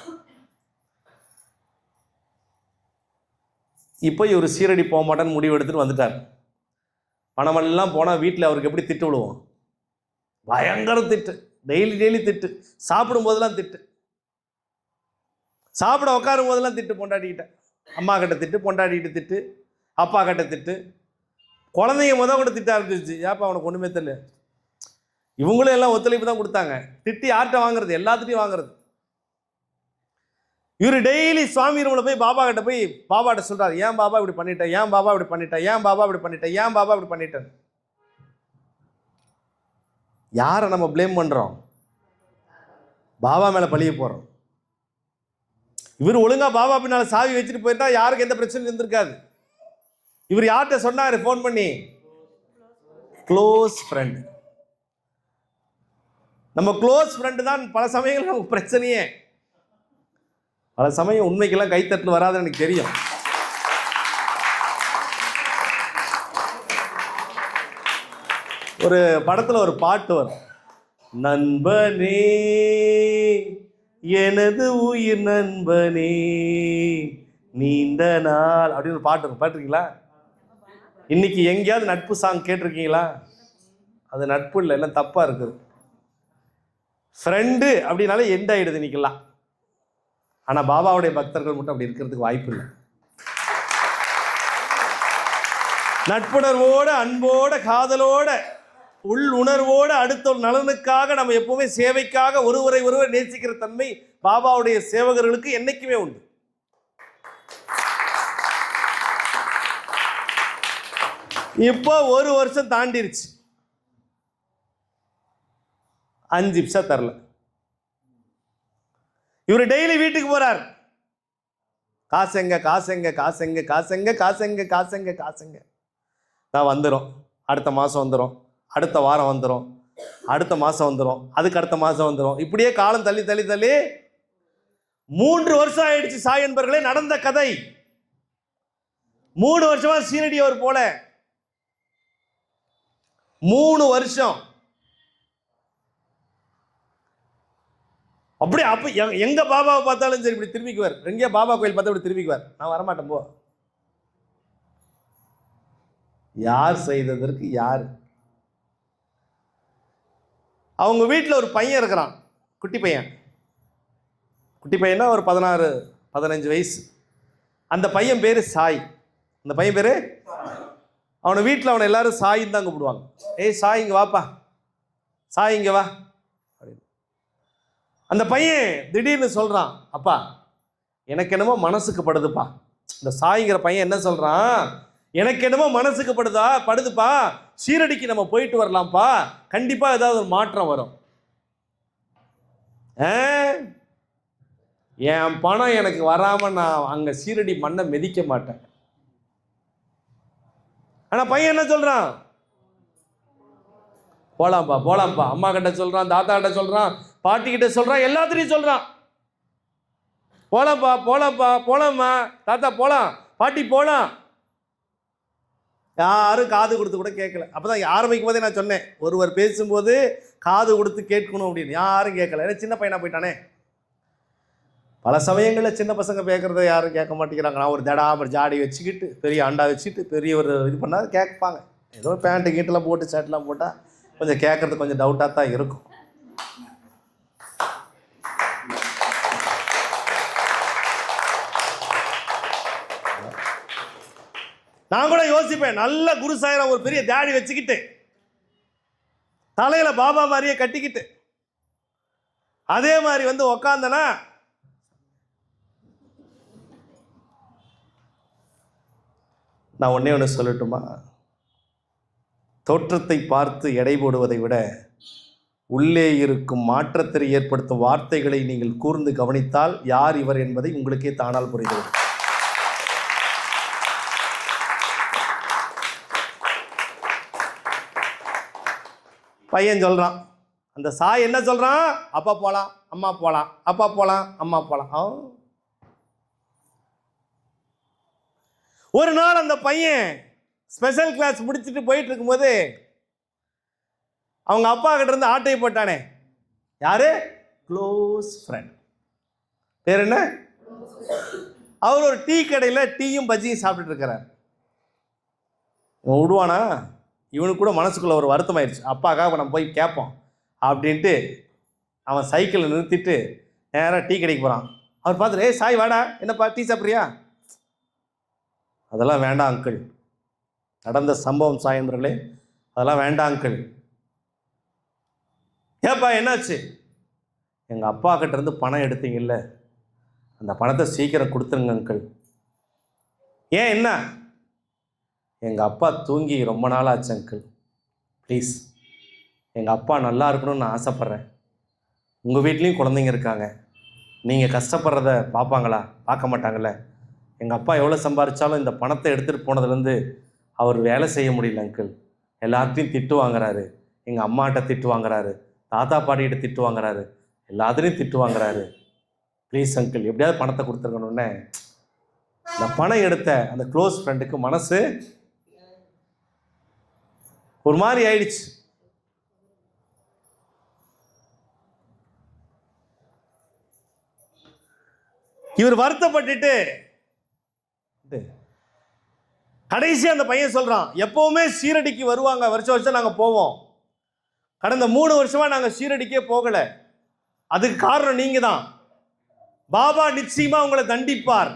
இப்போ இவர் ஷீரடி போக மாட்டேன்னு முடிவு எடுத்துட்டு வந்துட்டார். பணமெல்லாம் போனால் வீட்டில் அவருக்கு எப்படி திட்டு விடுவோம்? பயங்கர திட்டு, டெய்லி திட்டு. சாப்பிடும் போதெல்லாம் திட்டு, சாப்பிட உட்காரும் போதெல்லாம் திட்டு. பொண்டாட்டிக்கிட்ட அம்மா கிட்ட திட்டு, பொண்டாட்டிக்கிட்ட திட்டு, அப்பா கிட்ட திட்டு, குழந்தைங்க கூட திட்ட ஆரம்பிச்சிருச்சு. ஏப்பா அவனுக்கு ஒன்றுமே தெரியல. இவங்களும் எல்லாம் ஒத்துழைப்பு தான் கொடுத்தாங்க. திட்டி யார்கிட்ட வாங்குறது? எல்லாத்துட்டையும் வாங்குறது. இவர் டெய்லி சுவாமி ரூம்ல போய் பாபா கிட்ட போய் பாபாட்ட சொல்றாரு, ஏன் பாபா இப்படி பண்ணிட்டேன், ஏன் பாபா இப்படி பண்ணிட்டேன், ஏன் பாபா இப்படி பண்ணிட்டேன், ஏன் பாபா இப்படி பண்ணிட்டேன். யாரை நம்ம பிளேம் பண்றோம்? பாபா மேல பழிய போறோம். இவர் ஒழுங்கா பாபா பின்னால சாவி வச்சுட்டு போயிட்டா யாருக்கு எந்த பிரச்சனையும் இருந்திருக்காது. இவர் யார்கிட்ட சொன்னாரு போன் பண்ணி? Close friend. நம்ம க்ளோஸ் ஃப்ரெண்டு தான் பல சமயங்கள் நமக்கு பிரச்சனையே. பல சமயம் உண்மைக்கெல்லாம் கைத்தட்டு வராதுன்னு எனக்கு தெரியும். ஒரு படத்துல ஒரு பாட்டு வரும், நண்பனே எனது உயிர் நண்பனே நீண்ட நாள் அப்படின்னு ஒரு பாட்டு இருக்கும். பாட்டுருக்கீங்களா? இன்னைக்கு எங்கேயாவது நட்பு சாங் கேட்டிருக்கீங்களா? அது நட்பு இல்லை, எல்லாம் தப்பா இருக்குது. ஃப்ரெண்டு அப்படின்னாலே எண்ட் ஆயிடுது இன்னைக்கெல்லாம். ஆனா பாபாவுடைய பக்தர்கள் மட்டும் அப்படி இருக்கிறதுக்கு வாய்ப்பு இல்லை. நட்புணர்வோட, அன்போட, காதலோட, உள் உணர்வோட, அடுத்த நலனுக்காக நம்ம எப்பவுமே சேவைக்காக ஒருவரை நேசிக்கிற தன்மை பாபாவுடைய சேவகர்களுக்கு என்னைக்குமே உண்டு. இப்போ ஒரு வருஷம் தாண்டிருச்சு, 5 பைசா தரல. இவர் டெய்லி வீட்டுக்கு போறார். காசுங்க காசுங்க காசுங்க காசுங்க காசுங்க காசுங்க காசுங்க. நான் வந்துடும், அடுத்த மாதம் வந்துடும், அடுத்த வாரம் வந்துடும், அடுத்த மாதம் வந்துடும், அதுக்கு அடுத்த மாதம் வந்துடும். இப்படியே காலம் தள்ளி தள்ளி தள்ளி 3 வருஷம் ஆயிடுச்சு சாய் என்பர்களே. நடந்த கதை. 3 வருஷமா சீரடி அவர் போல. 3 வருஷம் அப்படியே. அப்ப எங்க பாபாவை பார்த்தாலும் சரி இப்படி திரும்பிக்குவார். எங்கே பாபா கோயில் பார்த்தா இப்படி திரும்பிக்குவார். நான் வரமாட்டேன் போ. யார் செய்ததற்கு யார்? அவங்க வீட்டில் ஒரு பையன் இருக்கிறான், குட்டி பையன். குட்டி பையனா ஒரு 16-15 வயசு. அந்த பையன் பேர் சாய். அந்த பையன் பேர், அவனை வீட்டில் அவனை எல்லாரும் சாயின்னு தான் கூப்பிடுவாங்க. ஏய் சாய் இங்கே வாப்பா, சாய் இங்கே வா அப்படின்னு. அந்த பையன் திடீர்னு சொல்கிறான், அப்பா எனக்கு என்னமோ மனசுக்கு படுதுப்பா. இந்த சாய்ங்கிற பையன் என்ன சொல்கிறான், எனக்கு என்னமோ மனசுக்கு படுதுப்பா, சீரடிக்கு நம்ம போயிட்டு வரலாம்ப்பா, கண்டிப்பாக ஏதாவது ஒரு மாற்றம் வரும். என் பணம் எனக்கு வராமல் நான் அங்கே சீரடி மண்ணை மிதிக்க மாட்டேன். ஆனால் பையன் என்ன சொல்கிறான், போலாம்ப்பா போலாம்ப்பா. அம்மா கிட்ட சொல்கிறான், தாத்தா கிட்ட சொல்கிறான், பாட்டி கிட்ட சொல்கிறான், எல்லாத்துலேயும் சொல்கிறான். போலாம்ப்பா போலாம்ப்பா, போலாம்மா தாத்தா, போகலாம் பாட்டி, போகலாம். யாரும் காது கொடுத்து கூட கேட்கல. அப்போ தான் ஆரம்பிக்கும் போதே நான் சொன்னேன், ஒருவர் பேசும்போது காது கொடுத்து கேட்கணும் அப்படின்னு. யாரும் கேட்கல. ஏன்னா சின்ன பையனா போயிட்டானே. பல சமயங்களில் சின்ன பசங்க பேசுகிறத யாரும் கேட்க மாட்டேங்கிறாங்க. நான் ஒரு ஒரு ஜாடி வச்சுக்கிட்டு, பெரிய அண்டா வச்சுக்கிட்டு, பெரிய ஒரு இது பண்ணால் கேட்பாங்க. ஏதோ பேண்ட்டு கீட்டெல்லாம் போட்டு ஷர்ட்லாம் போட்டால் கொஞ்சம் கேட்குறது கொஞ்சம் டவுட்டாக தான் இருக்கும். நான் கூட யோசிப்பேன், நல்ல குரு சாயிரம் ஒரு பெரிய தாடி வச்சுக்கிட்டு, தலையில பாபா மாதிரியே கட்டிக்கிட்டு, அதே மாதிரி வந்து உக்காந்தனா நான் ஒண்ணே சொல்லட்டுமா, தோற்றத்தை பார்த்து எடை போடுவதை விட உள்ளே இருக்கும் மாற்றத்தை ஏற்படுத்தும் வார்த்தைகளை நீங்கள் கூர்ந்து கவனித்தால் யார் இவர் என்பதை உங்களுக்கே தானால் புரிந்துவிடும். பையன் சொல்றான், அந்த சாய் என்ன சொல்றான், அப்பா போலாம் அம்மா போலாம், அப்பா போலாம் அம்மா போலாம். ஒரு நாள் அந்த பையன் ஸ்பெஷல் கிளாஸ் முடிச்சுட்டு போயிட்டு இருக்கும்போது அவங்க அப்பா கிட்ட இருந்து ஆட்டையை போட்டானே. யாரு? Close friend. பேர் என்ன? அவர் ஒரு டீ கடையில் டீயும் பஜ்ஜியும் சாப்பிட்டுட்டு இருக்கிறார். விடுவானா? இவனுக்கு கூட மனசுக்குள்ள ஒரு வருத்தம் ஆயிடுச்சு, அப்பாக்காக நம்ம போய் கேட்போம் அப்படின்ட்டு அவன் சைக்கிளை நிறுத்திட்டு நேராக டீ கடைக்கு போகிறான். அவர் பார்த்துட்டு, ஏய் சாய் வாடா, என்னப்பா டீ சாப்பிட்றியா? அதெல்லாம் வேண்டாம் அங்கிள். நடந்த சம்பவம் சாய் என்பர்களே, அதெல்லாம் வேண்டாம் அங்கிள். ஏப்பா என்னாச்சு? எங்கள் அப்பா கிட்ட இருந்து பணம் எடுத்தீங்கல்ல, அந்த பணத்தை சீக்கிரம் கொடுத்துருங்க அங்கிள். ஏன் என்ன? எங்கள் அப்பா தூங்கி ரொம்ப நாள் ஆச்சு அங்கிள், ப்ளீஸ். எங்கள் அப்பா நல்லா இருக்கணும்னு நான் ஆசைப்பட்றேன். உங்கள் வீட்லேயும் குழந்தைங்க இருக்காங்க, நீங்கள் கஷ்டப்படுறத பார்ப்பாங்களா? பார்க்க மாட்டாங்கள்ல. எங்கள் அப்பா எவ்வளோ சம்பாதிச்சாலும் இந்த பணத்தை எடுத்துகிட்டு போனதுலேருந்து அவர் வேலை செய்ய முடியல அங்கிள். எல்லாத்தையும் திட்டு வாங்குறாரு, எங்கள் அம்மாட்ட திட்டு வாங்குறாரு, தாத்தா பாட்டிகிட்ட திட்டு வாங்குறாரு, எல்லாத்துலேயும் திட்டு வாங்குறாரு. ப்ளீஸ் அங்கிள், எப்படியாவது பணத்தை கொடுத்துருக்கணுன்னே இந்த பணம் எடுத்த அந்த க்ளோஸ் ஃப்ரெண்டுக்கு மனசு ஒரு மாதிரி ஆயிடுச்சு. இவர் வருத்தப்பட்டுட்டு கடைசி அந்த பையன் சொல்றான், எப்பவுமே சீரடிக்கு வருவாங்க, வருஷம் வருஷம் நாங்கள் போவோம். கடந்த 3 வருஷமா நாங்கள் சீரடிக்கே போகல. அதுக்கு காரணம் நீங்க தான். பாபா நிச்சயமா உங்களை தண்டிப்பார்.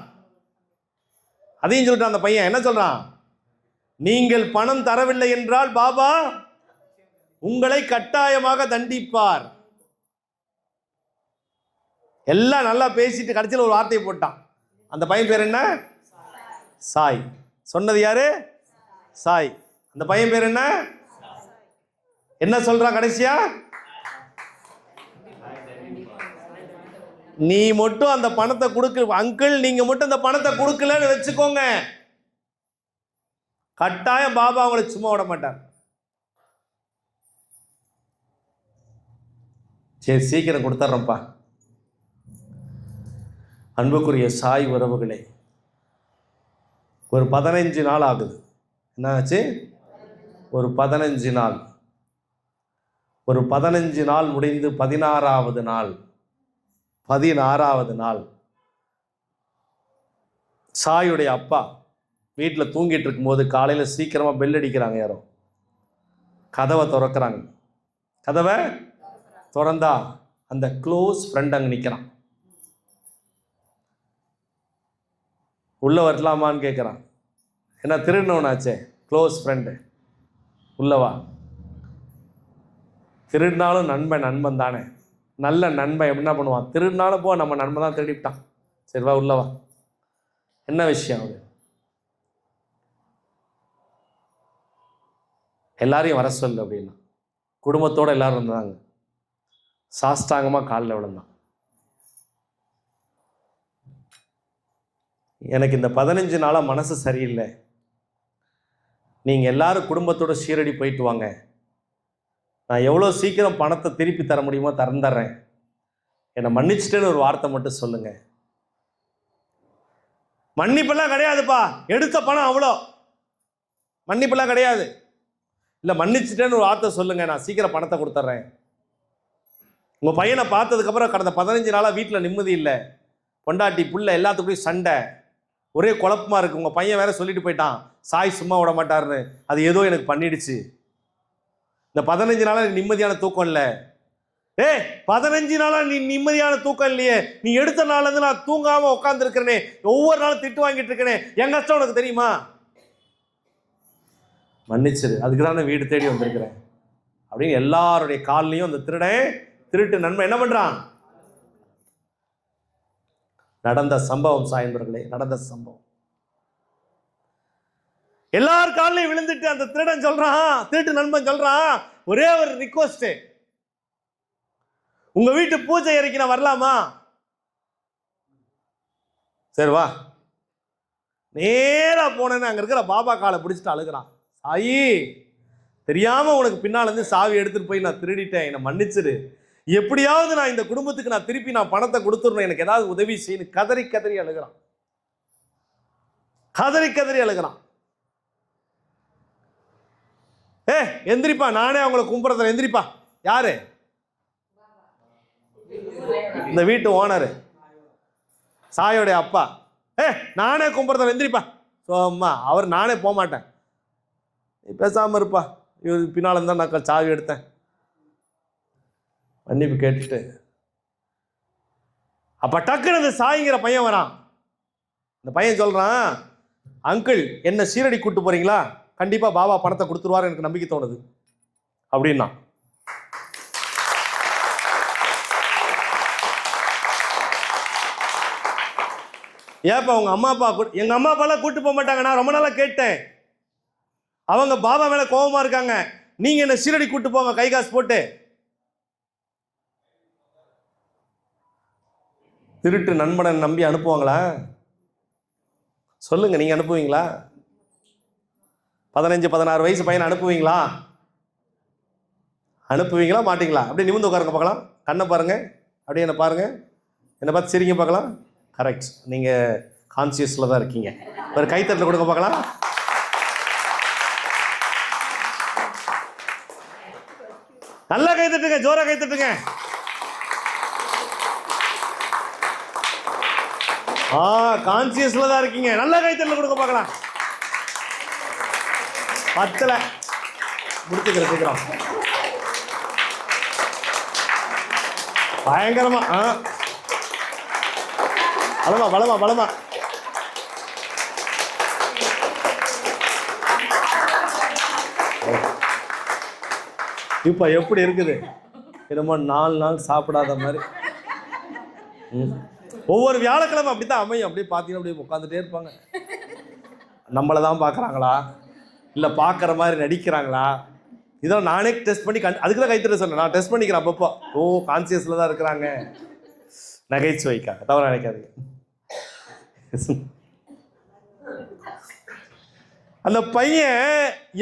அதையும் சொல்லிட்டு அந்த பையன் என்ன சொல்றான், நீங்கள் பணம் தரவில்லை என்றால் பாபா உங்களை கட்டாயமாக தண்டிப்பார். எல்லாம் நல்லா பேசிட்டு கடைசியில் ஒரு வார்த்தையை போட்டான். அந்த பையன் பேர் என்ன? சாய். சொன்னது யாரு? சாய். அந்த பையன் பேர் என்ன? என்ன சொல்றான் கடைசியா? நீ மட்டும் அந்த பணத்தை கொடுக்க அங்கிள், நீங்க மட்டும் அந்த பணத்தை கொடுக்கலன்னு வச்சுக்கோங்க, கட்டாயம் பாபா அவங்களை சும்மா விட மாட்டார். சரி சீக்கிரம் கொடுத்துட்றேன்ப்பா. அன்புக்குரிய சாய் உறவுகளே, ஒரு 15 நாள் ஆகுது. என்ன ஆச்சு? ஒரு 15 நாள். ஒரு 15 நாள் முடிந்து 16வது நாள் சாயுடைய அப்பா வீட்டில் தூங்கிட்டு இருக்கும்போது காலையில் சீக்கிரமாக பெல் அடிக்கிறாங்க. யாரோ கதவை திறக்கிறாங்க. கதவை திறந்தா அந்த க்ளோஸ் ஃப்ரெண்ட் அங்கே நிற்கிறான். உள்ளே வரலாமான்னு கேட்குறான். ஏன்னா திருடினவனாச்சே, க்ளோஸ் ஃப்ரெண்டு, உள்ளவா. திருடினாலும் நண்பன் தானே. நல்ல நண்பன் என்ன பண்ணுவான்? திருடினாலும் போ, நம்ம நண்பன் தான் திருடிவிட்டான், சரிவா உள்ளவா, என்ன விஷயம்? அது எல்லாரையும் வர சொல்லு அப்படின்னா குடும்பத்தோடு எல்லாரும் இருந்தாங்க. சாஷ்டாங்கமாக காலில் விழுந்தான். எனக்கு இந்த 15 நாளாக மனசு சரியில்லை, நீங்கள் எல்லாரும் குடும்பத்தோட ஷீரடி போயிட்டு வாங்க, நான் எவ்வளோ சீக்கிரம் பணத்தை திருப்பி தர முடியுமோ தந்துடுறேன், என்னை மன்னிச்சுட்டேன்னு ஒரு வார்த்தை மட்டும் சொல்லுங்க. மன்னிப்பெல்லாம் கிடையாதுப்பா, எடுத்த பணம் அவ்வளோ, மன்னிப்பெல்லாம் கிடையாது. இல்லை மன்னிச்சுட்டேன்னு ஒரு வார்த்தை சொல்லுங்க, நான் சீக்கிரம் பணத்தை கொடுத்துட்றேன். உங்கள் பையனை பார்த்ததுக்கப்புறம் கடந்த 15 நாளாக வீட்டில் நிம்மதி இல்லை, பொண்டாட்டி புள்ள எல்லாத்துக்கூடயும் சண்டை, ஒரே குழப்பமாக இருக்குது. உங்கள் பையன் வேற சொல்லிட்டு போயிட்டான் சாய் சும்மா விட மாட்டாருன்னு. அது ஏதோ எனக்கு பண்ணிடுச்சு. இந்த 15 நாளாக நிம்மதியான தூக்கம் இல்லை. 15 நாளாக நீ நிம்மதியான தூக்கம் இல்லையே, நீ எடுத்த நாள்லேருந்து நான் தூங்காமல் உட்காந்துருக்கிறேனே, ஒவ்வொரு நாளும் திட்டு வாங்கிட்டு இருக்கேனே, என் கஷ்டம் உனக்கு தெரியுமா? மன்னிச்சிரு, அதுக்கு தான் வீடு தேடி வந்திருக்கிறேன் அப்படின்னு எல்லாருடைய கால்லையும் அந்த திருட்டு நன்மை என்ன பண்ணுறான்? நடந்த சம்பவம் சாயந்தர்களே, நடந்த சம்பவம். எல்லார் காலையும் விழுந்துட்டு அந்த திருடன் சொல்றான், திருட்டு நண்பன் சொல்றான், ஒரே ஒரு ரிக்வெஸ்ட், உங்க வீட்டு பூஜை அறைக்கு நான் வரலாமா? சரி வா. நேரா போனேன்னு அங்க இருக்கிற பாபா காலை பிடிச்சிட்டு அழுகிறான். சாயி, தெரியாம உனக்கு பின்னால இருந்து சாவி எடுத்துட்டு போய் நான் திருடிட்டேன், என்னை மன்னிச்சிரு, எப்படியாவது நான் இந்த குடும்பத்துக்கு நான் திருப்பி நான் பணத்தை கொடுத்துடணும், எனக்கு ஏதாவது உதவி செய்யணும். கதறி கதறி அழுகிறான், கதறி கதறி அழுகிறான். எந்திரிப்பா, நானே அவங்களை கும்பிட்றதுல எந்திரிப்பா. யாரு? இந்த வீட்டு ஓனரு, சாயோடைய அப்பா. நானே கும்பிட்றதுல எந்திரிப்பா. அம்மா அவர் நானே போக மாட்டேன், நீ பேசாமல் இருப்பா, இவர் பின்னால் இருந்தால் நான் சாவி எடுத்தேன். மன்னிப்பு கேட்டுட்டு அப்போ டக்குன்னு அந்த சாய்ங்கிற பையன் வரான். இந்த பையன் சொல்கிறான், அங்கிள் என்ன ஷீரடி கூப்பிட்டு போகிறீங்களா? கண்டிப்பாக பாபா பணத்தை கொடுத்துருவாரு, எனக்கு நம்பிக்கை தோணுது அப்படின்னா. ஏப்பா உங்கள் அம்மா அப்பா எங்கள் அம்மா அப்பாலாம் கூப்பிட்டு போக மாட்டாங்க, நான் ரொம்ப நாளாக கேட்டேன், அவங்க பாபா மேலே கோபமாக இருக்காங்க, நீங்கள் என்ன ஷீரடி கூப்பிட்டு போங்க கை காசு போட்டு. திருட்டு நண்பனை நம்பி அனுப்புவாங்களா? சொல்லுங்க, நீங்க அனுப்புவீங்களா? 15-16 வயசு பையனை அனுப்புவீங்களா? அனுப்புவீங்களா மாட்டீங்களா? அப்படியே நிமிர்ந்து உட்காருங்க பார்க்கலாம், கண்ணை பாருங்க, அப்படியே என்ன பாருங்க, என்னை பார்த்து சிரிங்க பார்க்கலாம். கரெக்ட், நீங்க கான்சியஸ்ல தான் இருக்கீங்க. ஒரு கைத்தட்டல் கொடுங்க பார்க்கலாம். நல்லா கைத்தட்டுங்க, ஜோரா கைத்தட்டுங்க. கான்சியஸ்ல தான் இருக்கீங்க, நல்லா கைத்தட்டல் கொடுக்க பார்க்கலாம். 10ல முடிச்சுக்கிற சீக்கிரம். பயங்கரமா பலமா பலமா பலமா. இப்ப எப்படி இருக்குது? என்னமோ 4 நாள் சாப்பிடாத மாதிரி. ஒவ்வொரு வியாழக்கிழமை அப்படித்தான் அமையும். அப்படியே பார்த்தீங்கன்னா அப்படியே உட்காந்துட்டே இருப்பாங்க. நம்மளை தான் பார்க்குறாங்களா இல்லை பார்க்குற மாதிரி நடிக்கிறாங்களா? இதெல்லாம் நானே டெஸ்ட் பண்ணி அதுக்கு தான் கைத்தட்ட சொன்னேன். நான் டெஸ்ட் பண்ணிக்கிறேன் அப்பப்போ. கான்சியஸில் தான் இருக்கிறாங்க. நகைச்சுவைக்காக தவறு நினைக்காதீங்க. அந்த பையன்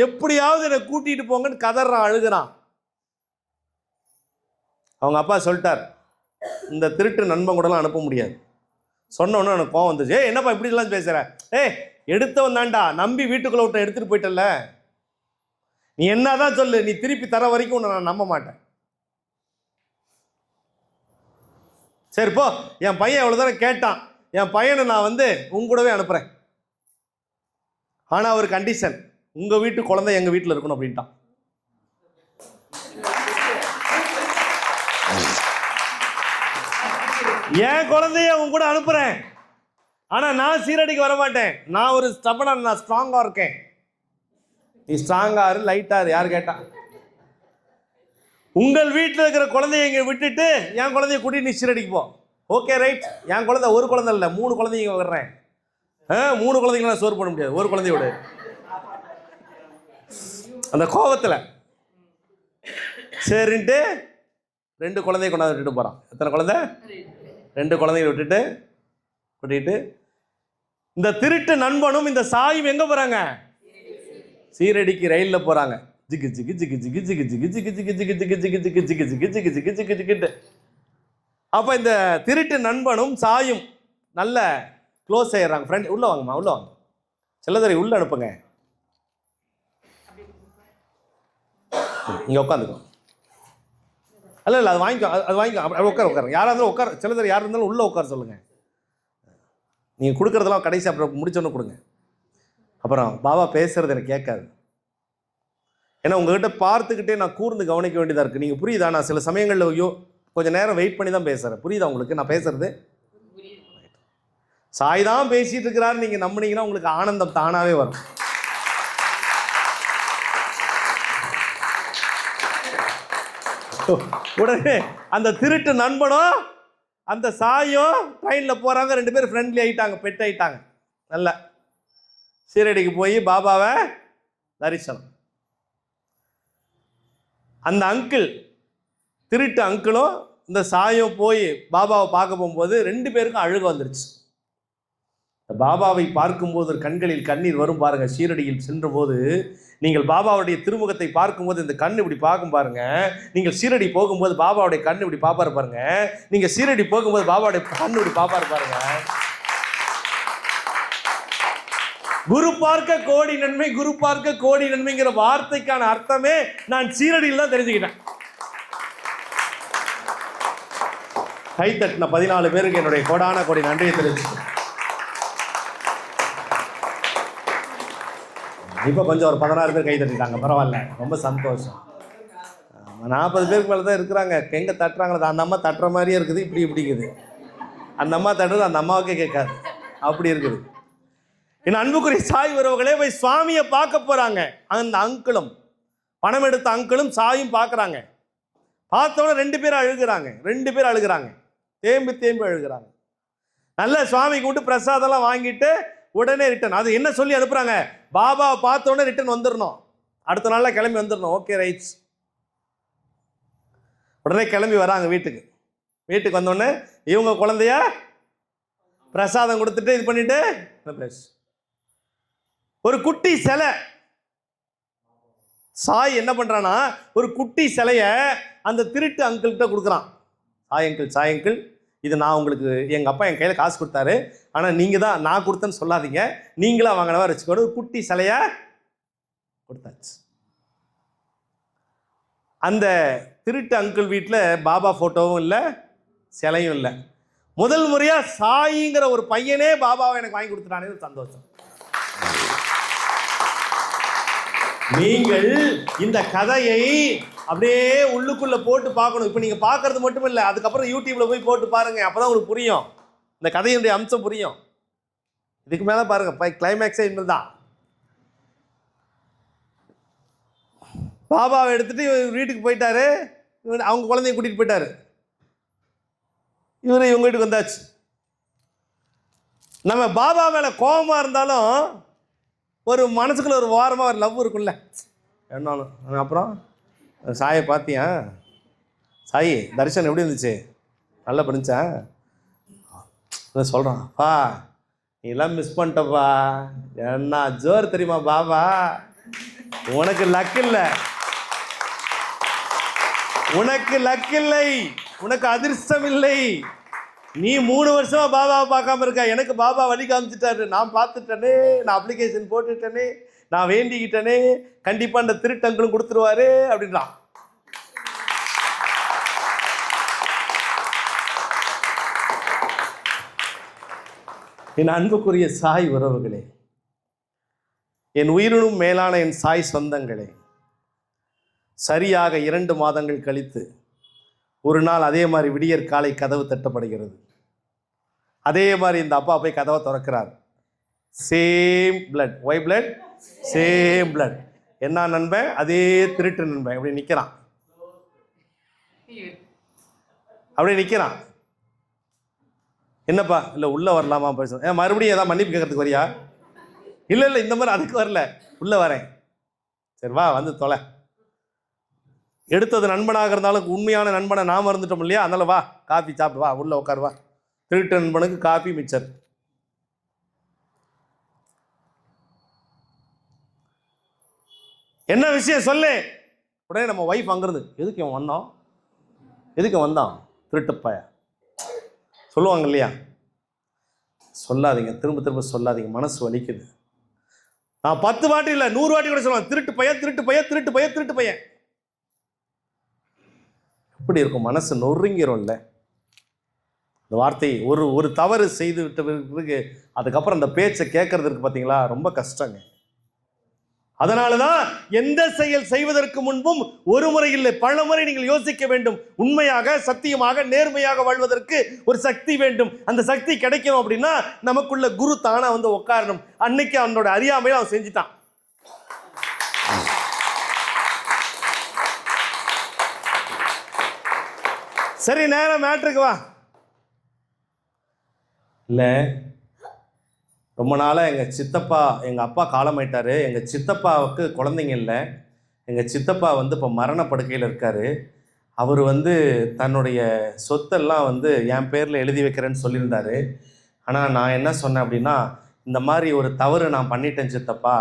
எப்படியாவது என்னை கூட்டிகிட்டு போங்கன்னு கதறான், அழுகிறான். அவங்க அப்பா சொல்லிட்டார், இந்த திருட்டு நண்பன் கூடலாம் அனுப்ப முடியாது. சொன்னோன்னு எனக்கு கோவம் வந்துச்சு. என்னப்பா இப்படிலாம் பேசுகிற? எடுத்தவன் தான்டா, நம்பி வீட்டுக்குள்ளே விட்ட எடுத்துகிட்டு போயிட்டல, நீ என்னதான் சொல்லு, நீ திருப்பி தர வரைக்கும் உன்னை நான் நம்ப மாட்டேன். சரி போ, என் பையன் எவ்வளோ தூரம் கேட்டான், என் பையனை நான் உங்க கூடவே அனுப்புகிறேன். ஆனால் ஒரு கண்டிஷன், உங்கள் வீட்டு குழந்தை எங்கள் வீட்டில் இருக்கணும் அப்படின்ட்டான். என் குழந்தைய உங்க கூட அனுப்புகிறேன், ஆனால் நான் சீரடிக்கு வர மாட்டேன். நான் ஒரு ஸ்டபனாக, நான் ஸ்ட்ராங்காக இருக்கேன். நீ ஸ்ட்ராங்காக இரு, லைட்டாக இரு, யார் கேட்டா? உங்கள் வீட்டில் இருக்கிற குழந்தைய இங்கே விட்டுட்டு என் குழந்தைய கூட்டிட்டு நீ சீரடிக்கு போ. Okay right. என் குழந்தை ஒரு குழந்தை இல்லை, 3 குழந்தைங்க வர்றேன். 3 குழந்தைங்களாம் சோறு பண்ண முடியாது, ஒரு குழந்தையோட. அந்த கோபத்தில் சரின்ட்டு 2 குழந்தைய கொண்டாந்து விட்டுட்டு போகிறான். எத்தனை குழந்தை? 2 குழந்தைய விட்டுட்டு கூட்டிகிட்டு இந்த திருட்டு நண்பனும் இந்த சாயும் எங்கே போகிறாங்க? சீரடிக்கு ரயிலில் போகிறாங்க. ஜிக்கு ஜிக்கு ஜிக்கு ஜிக்கு ஜிக்கு ஜிக்கு ஜிக்கு ஜிக்கு ஜிக்கு ஜிக்கு ஜிக்கு ஜிக்கு ஜிக்கு ஜிக்கு ஜிக்கு ஜிக்கு ஜிக்கு ஜிக்கிட்டு. அப்போ இந்த திருட்டு நண்பனும் சாயும் நல்ல க்ளோஸ் ஆயிடுறாங்க. ஃப்ரெண்ட் உள்ளே வாங்கம்மா, உள்ளே வாங்க. செல்லதுரை உள்ளே அனுப்புங்க. இங்கே உட்காந்துக்கோ. இல்லை அது வாங்கிக்கோ, அது வாங்கிக்கோ. உட்கார யாராக இருந்தாலும் உட்கார. செல்லதுரை யார் இருந்தாலும் உள்ளே உட்கார சொல்லுங்கள். நீங்கள் கொடுக்குறதெல்லாம் கடைசி அப்புறம் முடிச்சோன்னு கொடுங்க. அப்புறம் பாபா பேசுறது எனக்கு கேட்காது. ஏன்னா உங்ககிட்ட பார்த்துக்கிட்டே நான் கூர்ந்து கவனிக்க வேண்டியதாக இருக்குது. நீங்கள் புரியுதா? நான் சில சமயங்களில் கொஞ்சம் நேரம் வெயிட் பண்ணி தான் பேசுகிறேன். புரியுதா உங்களுக்கு நான் பேசுறது? சாய் தான் பேசிட்டு இருக்கிறாரு நீங்கள் நம்பினீங்கன்னா உங்களுக்கு ஆனந்தம் தானாகவே வரும். உடனே அந்த திருட்டு நண்பனும் அந்த சாயும் ட்ரெயினில் போகிறாங்க. 2 பேரும் ஃப்ரெண்ட்லி ஆகிட்டாங்க, பெட் ஆகிட்டாங்க. நல்லா சீரடிக்கு போய் பாபாவை தரிசனம். அந்த அங்கிள், திருட்டு அங்கிளும் இந்த சாயும் போய் பாபாவை பார்க்க போகும்போது 2 பேருக்கும் அழுக வந்துருச்சு. பாபாவை பார்க்கும்போது கண்களில் கண்ணீர் வரும் பாருங்க. சீரடியில் சென்ற போது நீங்கள் பாபாவுடைய திருமுகத்தை பார்க்கும்போது இந்த கண் இப்படி பார்க்கும் பாருங்க. நீங்கள் சீரடி போகும்போது பாபாவுடைய கண் இப்படி பார்ப்பாரு பாருங்க. நீங்கள் சீரடி போகும்போது பாபாவுடைய கண் இப்படி பார்ப்பாரு பாருங்க. குரு பார்க்க கோடி நன்மை, குரு பார்க்க கோடி நன்மைங்கிற வார்த்தைக்கான அர்த்தமே நான் சீரடியில் தான் தெரிஞ்சுக்கிட்டேன். கை தட்டின 14 பேருக்கு என்னுடைய கோடான கோடி நன்றியை தெரிஞ்சு. இப்போ கொஞ்சம் ஒரு 16 பேர் கை தட்டிட்டாங்க, பரவாயில்ல, ரொம்ப சந்தோஷம். 40 பேருக்கு மேலே தான் இருக்கிறாங்க. எங்கே தட்டுறாங்களோ அந்த அம்மா தட்டுற மாதிரியே இருக்குது, இப்படி இப்படிங்குது. அந்த அம்மா தட்டுறது அந்த அம்மாவுக்கே கேட்காது, அப்படி இருக்குது. என் அன்புக்குரிய சாய் உறவுகளே, போய் சுவாமியை பார்க்க போகிறாங்க. அந்த அங்கிளும், பணம் எடுத்த அங்கிளும் சாயும் பார்க்குறாங்க. பார்த்தோன்னே 2 பேரும் அழுகிறாங்க. 2 பேர் அழுகிறாங்க, தேம்பி தேம்பி அழுகிறாங்க. நல்ல சுவாமி கூப்பிட்டு பிரசாதம்லாம் வாங்கிட்டு உடனே ரிட்டன். அது என்ன சொல்லி அனுப்புகிறாங்க? பாபாவை பார்த்தோன்னே ரிட்டன் வந்துடணும், அடுத்த நாளில் கிளம்பி வந்துடணும். Okay rights. உடனே கிளம்பி வராங்க வீட்டுக்கு. வீட்டுக்கு வந்தோடனே இவங்க குழந்தைய பிரசாதம் கொடுத்துட்டு இது பண்ணிட்டு ஒரு குட்டி சிலை. சாய் என்ன பண்றானா, ஒரு குட்டி சிலைய அந்த திருட்டு அங்கிள்கிட்ட கொடுக்குறான். சாய் அங்கிள், இது நான் உங்களுக்கு, எங்கள் அப்பா என் கையில் காசு கொடுத்தாரு, ஆனால் நீங்கள் தான் நான் கொடுத்தேன்னு சொல்லாதீங்க, நீங்களா வாங்கினவா வச்சுக்கோடு. ஒரு குட்டி சிலைய கொடுத்தாச்சு. அந்த திருட்டு அங்கிள் வீட்டில் பாபா ஃபோட்டோவும் இல்லை, சிலையும் இல்லை. முதல் முறையாக சாயிங்கிற ஒரு பையனே பாபாவை எனக்கு வாங்கி கொடுத்துட்டானே, சந்தோஷம். நீங்கள் இந்த கதையை அப்படியே உள்ளுக்குள்ள போட்டு பார்க்கணும். இப்போ நீங்கள் பார்க்கறது மட்டும் இல்லை, அதுக்கப்புறம் யூடியூப்ல போய் போட்டு பாருங்க, அப்பதான் உங்களுக்கு புரியும், இந்த கதையினுடைய அம்சம் புரியும். இதுக்கு மேலே பாருங்க, கிளைமேக்ஸே இனிமேல் தான். பாபாவை எடுத்துட்டு வீட்டுக்கு போயிட்டாரு, அவங்க குழந்தைய கூட்டிட்டு போயிட்டாரு. இவங்க வீட்டுக்கு வந்தாச்சு. நம்ம பாபா மேலே கோபமாக இருந்தாலும் ஒரு மனசுக்குள்ள ஒரு வாரமாக ஒரு லவ் இருக்குல்ல என்னாலும். அப்புறம் சாயை பார்த்தியா, சாய் தரிசனம் எப்படி இருந்துச்சு, நல்லா பண்ணிச்சா சொல்கிறான். பா நீ எல்லாம் மிஸ் பண்ணிட்டப்பா, என்ன ஜோர் தெரியுமா பாபா, உனக்கு லக் இல்லை. உனக்கு லக் இல்லை, உனக்கு அதிர்ஷ்டம் இல்லை. நீ 3 வருஷமா பாபாவை பார்க்காம இருக்க. எனக்கு பாபா வழி காமிச்சிட்டாரு, நான் பார்த்துட்டேனே, நான் அப்ளிகேஷன் போட்டுட்டேனே, நான் வேண்டிக்கிட்டேனே, கண்டிப்பா அந்த திருட்டங்களும் கொடுத்துருவாரு அப்படின்றான். என் அன்புக்குரிய சாய் உறவுகளே, என் உயிரினும் மேலான என் சாய் சொந்தங்களே, சரியாக 2 மாதங்கள் கழித்து ஒரு நாள் அதே மாதிரி விடியற் காலை கதவு தட்டப்படுகிறது. அதே மாதிரி இந்த அப்பா போய் கதவை திறக்கிறார். Same blood, why blood, same blood. என்ன நண்பன்? அதே திருட்டு நண்பன். அப்படி நிற்கிறான், அப்படியே நிற்கிறான். என்னப்பா? இல்லை உள்ளே வரலாமா? பேச மறுபடியும் ஏதாவது மன்னிப்பு கேட்கறதுக்கு வரியா? இல்லை இல்லை, இந்த மாதிரி அதுக்கு வரல, உள்ளே வரேன். சரி வா, வந்து தொலை. எடுத்தது நண்பனாக இருந்தாலும் உண்மையான நண்பனை நாம் இருந்துட்டோம் இல்லையா? அதனால வா, காஃபி சாப்பிட்டு வா, உள்ளே உட்காரு வா. திருட்டு நண்பனுக்கு காஃபி மிச்சர். என்ன விஷயம் சொல்லு. உடனே நம்ம ஒய்ஃப் அங்கிருந்து, எதுக்கு இவன் வந்தான், எதுக்கு வந்தான் திருட்டுப்பாய சொல்லுவாங்க இல்லையா? சொல்லாதீங்க, திரும்ப திரும்ப சொல்லாதீங்க, மனசு வலிக்குது. நான் 10 வாட்டி இல்லை 100 வாட்டி கூட சொல்லுவேன், திருட்டு பையன், திருட்டு பையன், திருட்டு பையன், திருட்டு பையன். எப்படி இருக்கும்? மனசு நொறுங்கிறோம்ல இந்த வார்த்தை. ஒரு தவறு செய்து விட்ட பிறகு அதுக்கப்புறம் அந்த பேச்சை கேட்கறதுக்கு பார்த்தீங்களா, ரொம்ப கஷ்டங்க. அதனாலதான் எந்த செயல் செய்வதற்கு முன்பும் ஒரு முறை இல்லை, பல முறை நீங்கள் யோசிக்க வேண்டும். உண்மையாக, சத்தியமாக, நேர்மையாக வாழ்வதற்கு ஒரு சக்தி வேண்டும். அந்த சக்தி கிடைக்கணும் அப்படின்னா நமக்குள்ள குரு தானா வந்து உட்காரணும். அன்னைக்கு அவனோட அறியாமையில அவன் செஞ்சுட்டான். சரி, நேரம் மேட்ருக்கு வா. இல்லை, ரொம்ப நாளாக எங்கள் சித்தப்பா, எங்கள் அப்பா காலமாயிட்டார். எங்கள் சித்தப்பாவுக்கு குழந்தைங்க இல்லை. எங்கள் சித்தப்பா வந்து இப்போ மரணப்படுக்கையில் இருக்கார். அவர் வந்து தன்னுடைய சொத்தெல்லாம் வந்து என் பேரில் எழுதி வைக்கிறேன்னு சொல்லியிருந்தார். ஆனால் நான் என்ன சொன்னேன் அப்படின்னா, இந்த மாதிரி ஒரு தவறு நான் பண்ணிட்டேன் சித்தப்பா,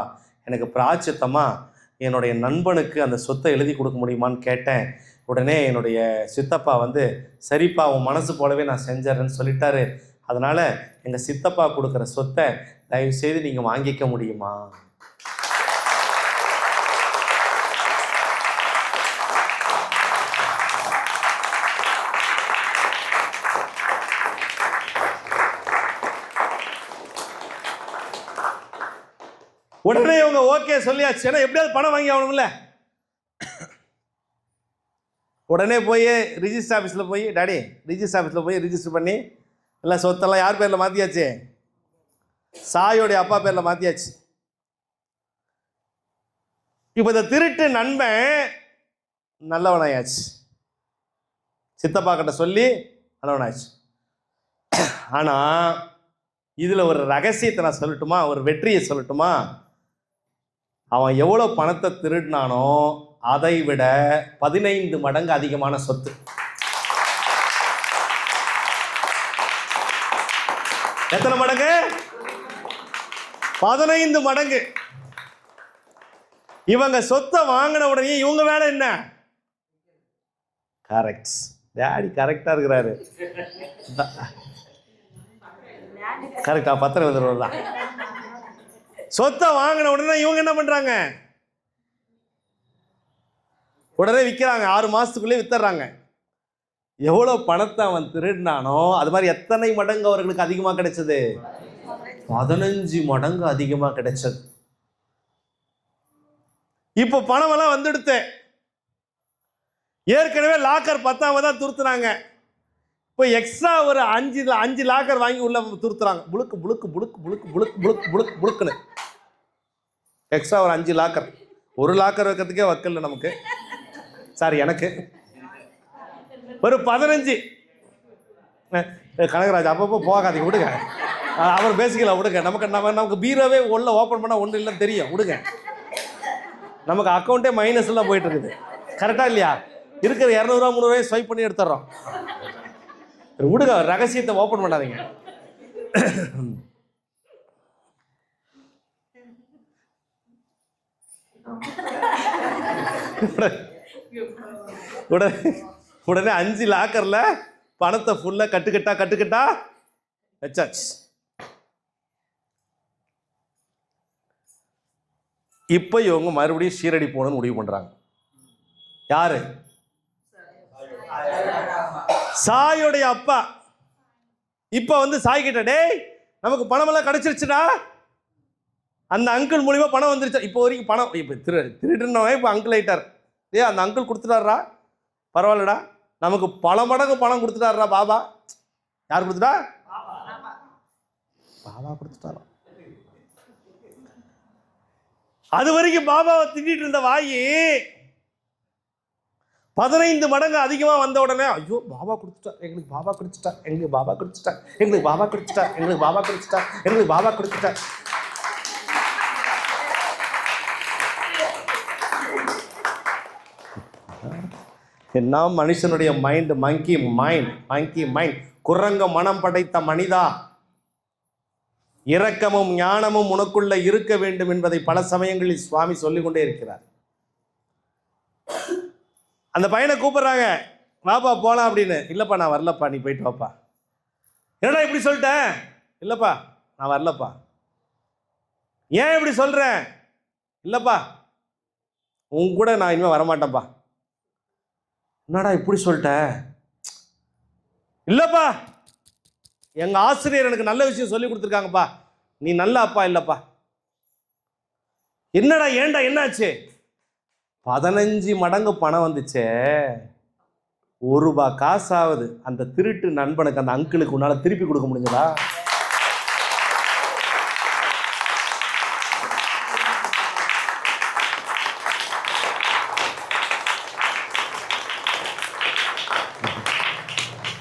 எனக்கு பிராச்சித்தமாக என்னுடைய நண்பனுக்கு அந்த சொத்தை எழுதி கொடுக்க முடியுமான்னு கேட்டேன். உடனே என்னுடைய சித்தப்பா வந்து, சரிப்பா உன் மனசு போலவே நான் செஞ்சேன்னு சொல்லிட்டாரு. அதனால் எங்கள் சித்தப்பா கொடுக்குற சொத்தை தயவுசெய்து நீங்கள் வாங்கிக்க முடியுமா? உடனே இவங்க ஓகே சொல்லியாச்சு. ஏன்னா எப்படியாவது பணம் வாங்கி ஆகணும்ல. உடனே போய் ரிஜிஸ்டர் ஆஃபீஸில் போய், டாடி ரிஜிஸ்டர் ஆஃபீஸில் போய் ரிஜிஸ்டர் பண்ணி எல்லாம் சொத்தெல்லாம் யார் பேரில் மாற்றியாச்சு? சாயோடைய அப்பா பேரில் மாற்றியாச்சு. இப்போ இந்த திருட்டு நண்பன் நல்லவனாயாச்சு, சித்தப்பா கிட்ட சொல்லி நல்லவனாச்சு. ஆனால் இதில் ஒரு ரகசியத்தை நான் சொல்லட்டுமா, ஒரு வெற்றியை சொல்லட்டுமா? அவன் எவ்வளோ பணத்தை திருடினானோ அதை விட 15 மடங்கு அதிகமான சொத்து. எத்தனை மடங்கு? 15 மடங்கு. இவங்க சொத்தை வாங்கின உடனே இவங்க வேலை என்ன? கரெக்ட், டேடி கரெக்டா இருக்கிறாரு. கரெக்டா, பத்திரம் எழுதுறவர் தான். சொத்தை வாங்கின உடனே இவங்க என்ன பண்றாங்க? உடனே விற்கிறாங்க. 6 மாசத்துக்குள்ளே வித்துறாங்க. எவ்வளோ பணத்தை அவன் திருடினானோ அது மாதிரி எத்தனை மடங்கு அவர்களுக்கு அதிகமாக கிடைச்சது? 15 மடங்கு அதிகமாக கிடைச்சது. இப்போ பணம் எல்லாம் வந்துடுத்து. ஏற்கனவே லாக்கர் 10ஆம் தான் துருத்துனாங்க. இப்போ எக்ஸ்ட்ரா ஒரு 5 லாக்கர் வாங்கி உள்ள துருத்துறாங்க. புளுக்கு புளுக்கு புளுக்கு புளுக்கு புளுக்கு புளுக்கு புளுக்கு புளுக்குன்னு எக்ஸ்ட்ரா ஒரு 5 லாக்கர். ஒரு லாக்கர் வைக்கிறதுக்கே வக்கல்ல நமக்கு, சாரி எனக்கு. ஒரு 15. கனகராஜ் அப்பப்போ போகாதீங்க, விடுங்க. அவர் பேசிக்கலாம், விடுங்க. நமக்கு பீரோவே உள்ள ஓப்பன் பண்ணால் ஒன்றும் இல்லைன்னு தெரியும், விடுங்க. நமக்கு அக்கௌண்ட்டே மைனஸ்லாம் போயிட்டு இருக்குது. கரெக்டாக இல்லையா? இருக்கிற 200 ரூபா 300 ரூபாய் ஸ்வைப் பண்ணி எடுத்துடுறோம். விடுங்க, ரகசியத்தை ஓப்பன் பண்ணாதீங்க. உடனே உடனே 5 லாக்கர்ல பணத்தை ஃபுல்லா கட்டுக்கட்டா வச்சாச்சு. இப்ப இவங்க மறுபடியும் ஷீரடி போகணும்னு முடிவு பண்றாங்க. யாரு? சாயோடைய அப்பா. இப்ப வந்து சாய் கிட்ட, டேய் நமக்கு பணமெல்லாம் கிடைச்சிருச்சுடா, அந்த அங்கிள் மூலியமா பணம் வந்துருச்சு. இப்போ வரைக்கும் பணம், இப்போ திருடுனவன் இப்போ அங்கிள் ஆயிட்டார். அந்த அங்கிள் கொடுத்துட்டாரா, பரவாயில்லடா, நமக்கு பல மடங்கு பணம் கொடுத்துட்டாரா பாபா. யார் கொடுத்துட்டா? பாபா கொடுத்துட்டாரா. அது வரைக்கும் பாபாவை திட்டிட்டு இருந்த வாயி 15 மடங்கு அதிகமா வந்த உடனே, ஐயோ பாபா கொடுத்துட்டா, எங்களுக்கு பாபா கொடுத்துட்டா, எங்களுக்கு பாபா கொடுத்துட்டா, எங்களுக்கு பாபா கொடுத்துட்டா, எங்களுக்கு பாபா கொடுத்துட்டா, எங்களுக்கு பாபா கொடுத்துட்டா. என்ன மனுஷனுடைய மைண்ட், மங்கி மைண்ட். குரங்க மனம் படைத்த மனிதா, இரக்கமும் ஞானமும் உனக்குள்ள இருக்க வேண்டும் என்பதை பல சமயங்களில் சுவாமி சொல்லிக் கொண்டே இருக்கிறார். அந்த பையனை கூப்பிடுறாங்க, வாப்பா போலாம் அப்படின்னு. இல்லப்பா நான் வரலப்பா, நீ போயிட்டு வாப்பா. என்னடா இப்படி சொல்லிட்டேன்? இல்லப்பா நான் வரலப்பா. ஏன் இப்படி சொல்றேன்? இல்லப்பா உன் கூட நான் இனிமே வரமாட்டேன்ப்பா. என்னடா இப்படி சொல்லிட்ட? இல்லப்பா எங்க ஆசிரியர் எனக்கு நல்ல விஷயம் சொல்லி கொடுத்துருக்காங்கப்பா, நீ நல்ல அப்பா இல்லப்பா. என்னடா ஏண்டா என்னாச்சு? 15 மடங்கு பணம் வந்துச்சே, ₹1 காசாவது அந்த திருட்டு நண்பனுக்கு, அந்த அங்கிளுக்கு உன்னால திருப்பி கொடுக்க முடிஞ்சதா?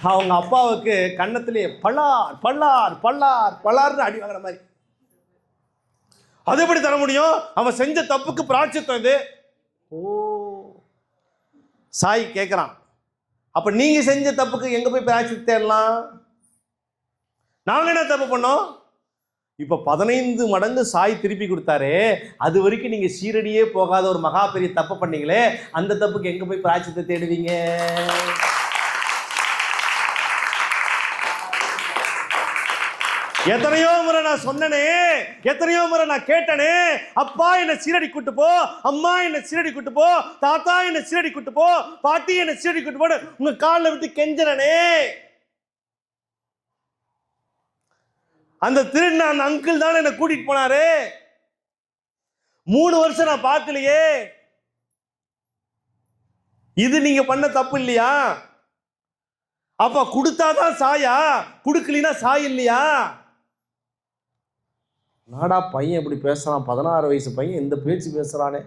அவங்க அப்பாவுக்கு கன்னத்திலே பல்லார்னு அடி வாங்குற மாதிரி. அது எப்படி தர முடியும்? அவன் செஞ்ச தப்புக்கு பிராயச்சித்தம் இது. ஓ, சாய் கேட்கிறான், அப்ப நீங்க செஞ்ச தப்புக்கு எங்க போய் பிராயச்சித்தம் தேடலாம்? நாங்க என்ன தப்பு பண்ணோம்? இப்ப 15 மடங்கு சாய் திருப்பி கொடுத்தாரு. அது வரைக்கும் நீங்க சீரடியே போகாத ஒரு மகா பெரிய தப்பு பண்ணீங்களே, அந்த தப்புக்கு எங்க போய் பிராயச்சித்தம் தேடுவீங்க? எத்தனையோ முறை நான் சொன்னனே, எத்தனையோ முறை நான் கேட்டனே, அப்பா என்ன சீரடி கூட்டு போ, அம்மா என்ன சீரடி கூட்டு போ, தாத்தா என்ன சீரடி கூட்டு போ, பாட்டி என்ன சீரடி கூட்டு போ, உங்க காலில் விட்டு கெஞ்சனே. அந்த திருடின அந்த அங்கிள் தான் என்ன கூட்டிட்டு போனாரு. 3 வருஷம் நான் பார்க்கலையே. இது நீங்க பண்ண தப்பு இல்லையா? அப்ப கொடுத்தாதான் சாயா, கொடுக்கலினா சாய் இல்லையா? நாடா பையன் இப்படி பேசுறான், 16 வயசு பையன் இந்த பேச்சு பேசுறானே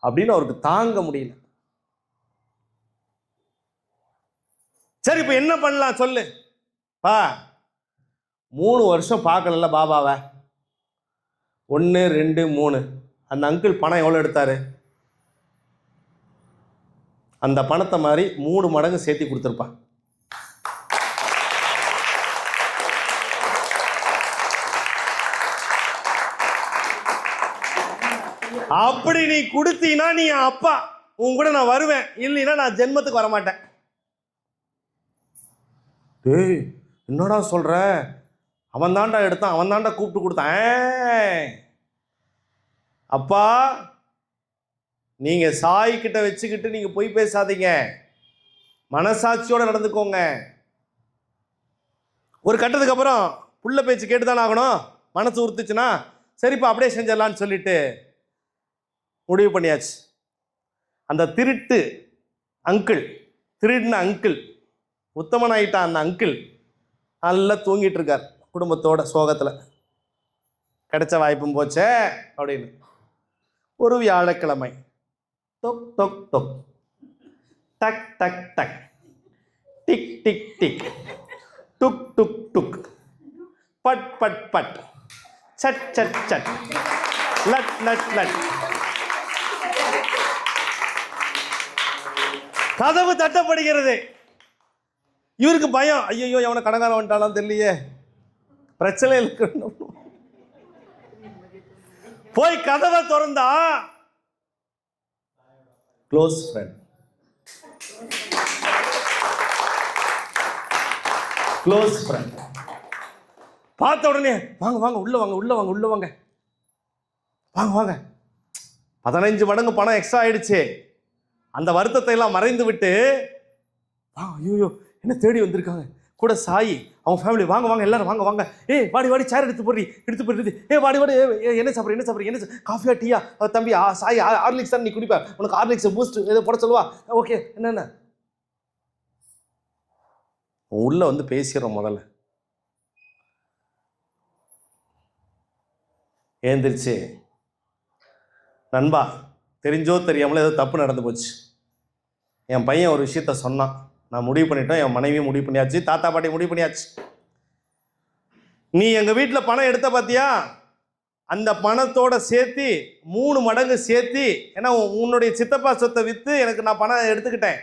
அப்படின்னு அவருக்கு தாங்க முடியல. சரி இப்ப என்ன பண்ணலாம் சொல்லு பா. 3 வருஷம் பார்க்கல பாபாவை, 1 2 3. அந்த அங்கிள் பணம் எவ்வளோ எடுத்தாரு? அந்த பணத்தை மாதிரி 3 மடங்கு சேர்த்து கொடுத்துருப்பான். அப்படி நீ கொடுத்தீனா நீ அப்பா, உன் கூட நான் வருவேன், இல்லைன்னா நான் ஜென்மத்துக்கு வரமாட்டேன். டேய் என்னடா சொல்ற? அவன் தாண்டா எடுத்தான், அவன் தாண்டா கூப்பிட்டு கொடுத்தான். அப்பா நீங்க சாய் கிட்ட வச்சுக்கிட்டு நீங்க போய் பேசாதீங்க, மனசாட்சியோட நடந்துக்கோங்க. ஒரு கட்டத்துக்கு அப்புறம் புள்ள பேச்சு கேட்டுதானே ஆகணும். மனசு உறுத்துச்சுன்னா சரிப்பா அப்படியே செஞ்சிடலான்னு சொல்லிட்டு முடிவு பண்ணியாச்சு. அந்த திருட்டு அங்கிள், திருடின அங்கிள் உத்தமன் ஆயிட்டான். அந்த அங்கிள் நல்லா தூங்கிட்டு இருக்கார் குடும்பத்தோட சோகத்தில். கிடைச்ச வாய்ப்பும் போச்சே அப்படின்னு. ஒரு வியாழக்கிழமை, தொக் தொக் தொக், டக் டக் டக், டிக் டிக் டிக், டுக் டுக் டுக், பட் பட் பட், சட் சட் சட், லட் லட் லட். கதவு தட்டப்படுகிறது. இவருக்கு பயம், ஐயோ எவனை கடங்காரம் வந்துட்டாலும் தெரியலையே, பிரச்சனை இருக்கு. போய் கதவை திறந்தா க்ளோஸ் ஃப்ரெண்ட் க்ளோஸ் ஃப்ரெண்ட். பார்த்த உடனே வாங்க வாங்க உள்ள வாங்க உள்ள வாங்க உள்ள வாங்க வாங்க வாங்க. 15 மடங்கு பணம் எக்ஸ்ட்ரா ஆயிடுச்சு. அந்த வருத்தத்தை எல்லாம் மறைந்து விட்டு ஐயோ என்ன தேடி வந்திருக்காங்க கூட சாயி அவங்க ஃபேமிலி, வாங்க வாங்க எல்லாரும் வாங்க வாங்க, வாடி வாடி சேர் எடுத்து போடுறது, வாடி வாடி, என்ன சாப்பிட்றீங்க என்ன காஃபியா டீயா, தம்பி சாய் ஹார்லிக்ஸ் தான் நீ குடிப்ப, உனக்கு ஹார்லிக்ஸ் பூஸ்ட் ஏதோ போட சொல்லுவா, ஓகே என்னென்ன உள்ள வந்து பேசிடுறோம். முதல்ல ஏந்திரிச்சு, நண்பா தெரிஞ்சோ தெரியாமல ஏதோ தப்பு நடந்து போச்சு, என் பையன் ஒரு விஷயத்த சொன்னான், நான் முடிவு பண்ணிட்டோம், என் மனைவியும் முடிவு பண்ணியாச்சு, தாத்தா பாட்டி முடிவு பண்ணியாச்சு, நீ எங்கள் வீட்டில் பணம் எடுத்த பார்த்தியா, அந்த பணத்தோட சேர்த்து 3 மடங்கு சேர்த்து, ஏன்னா உன்னுடைய சித்தப்பா சொத்தை விற்று எனக்கு நான் பணம் எடுத்துக்கிட்டேன்,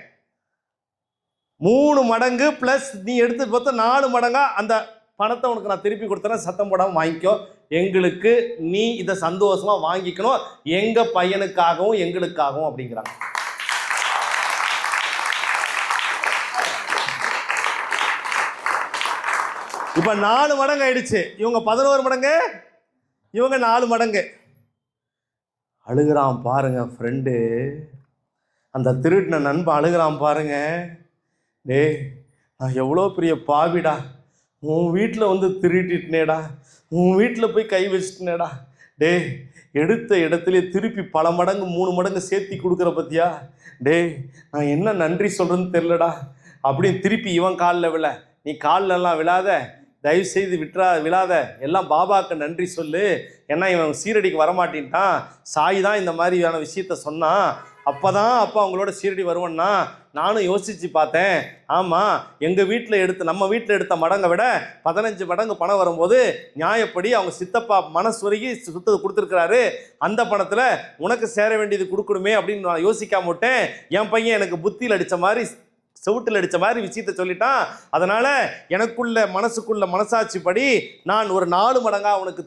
3 மடங்கு ப்ளஸ் நீ எடுத்து பார்த்தா 4 மடங்கா அந்த பணத்தை உனக்கு நான் திருப்பி கொடுத்தேன், சத்தம் போடாமல் வாங்கிக்கோ, எங்களுக்கு நீ இதை சந்தோஷமா வாங்கிக்கணும், எங்க பையனுக்காகவும் எங்களுக்காகவும் அப்படிங்கிறாங்க. இப்ப 4 மடங்கு ஆயிடுச்சு, இவங்க 11 மடங்கு, இவங்க 4 மடங்கு. அழுகிறான் பாருங்க ஃப்ரெண்டு, அந்த திருடின நண்பன் அழுகிறான் பாருங்க, டேய் நான் எவ்வளோ பெரிய பாவிடா, உன் வீட்டில் வந்து திருட்டிட்டேடா, உன் வீட்டில் போய் கை வச்சுட்டேடா, டே எடுத்த இடத்துல திருப்பி பல மடங்கு 3 மடங்கு சேர்த்தி கொடுக்குற பத்தியா, டே நான் என்ன நன்றி சொல்கிறேன்னு தெரிலடா அப்படின்னு திருப்பி இவன் காலில் விழ, நீ காலிலெல்லாம் விழாத, தயவு செய்து விழாத, எல்லாம் பாபாவுக்கு நன்றி சொல்லு, ஏன்னா இவன் சீரடிக்கு வரமாட்டேன்ட்டான், சாய் தான் இந்த மாதிரியான விஷயத்த சொன்னான், அப்போ தான் அப்பா அவங்களோட சீரடி வருவேன்னா நானும் யோசித்து பார்த்தேன், ஆமாம் எங்கள் வீட்டில் நம்ம வீட்டில் எடுத்த மடங்கை விட 15 மடங்கு பணம் வரும்போது நியாயப்படி அவங்க சித்தப்பா மனசுவருகி சுத்தத்தை கொடுத்துருக்கிறாரு, அந்த பணத்தில் உனக்கு சேர வேண்டியது கொடுக்கணுமே அப்படின்னு நான் யோசிக்காம விட்டேன், என் பையன் எனக்கு புத்தியில் அடித்த மாதிரி செவுட்டில் அடித்த மாதிரி விஷயத்தை சொல்லிட்டான், அதனால் எனக்குள்ள மனசுக்குள்ள மனசாட்சிப்படி நான் ஒரு 4 மடங்காக அவனுக்கு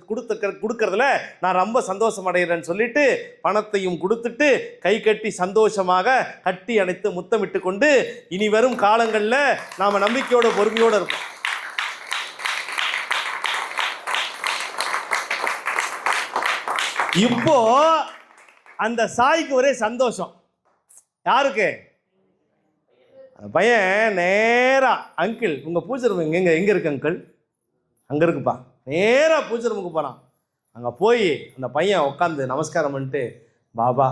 கொடுக்கறதுல நான் ரொம்ப சந்தோஷம் அடைகிறேன்னு சொல்லிட்டு பணத்தையும் கொடுத்துட்டு கை கட்டி சந்தோஷமாக கட்டி அணைத்து முத்தமிட்டு கொண்டு இனி வரும் காலங்களில் நாம் நம்பிக்கையோட பொறுமையோடு இருப்போம். இப்போ அந்த சாய்க்கு ஒரே சந்தோஷம், யாருக்கு? பையன் நேராக அங்கிள் உங்கள் பூஜை ரூம் எங்கே இருக்கு அங்கிள், அங்கே இருக்குப்பா, நேராக பூஜை ரூமுக்கு போகிறான், அங்கே போய் அந்த பையன் உட்காந்து நமஸ்காரம் பண்ணிட்டு, பாபா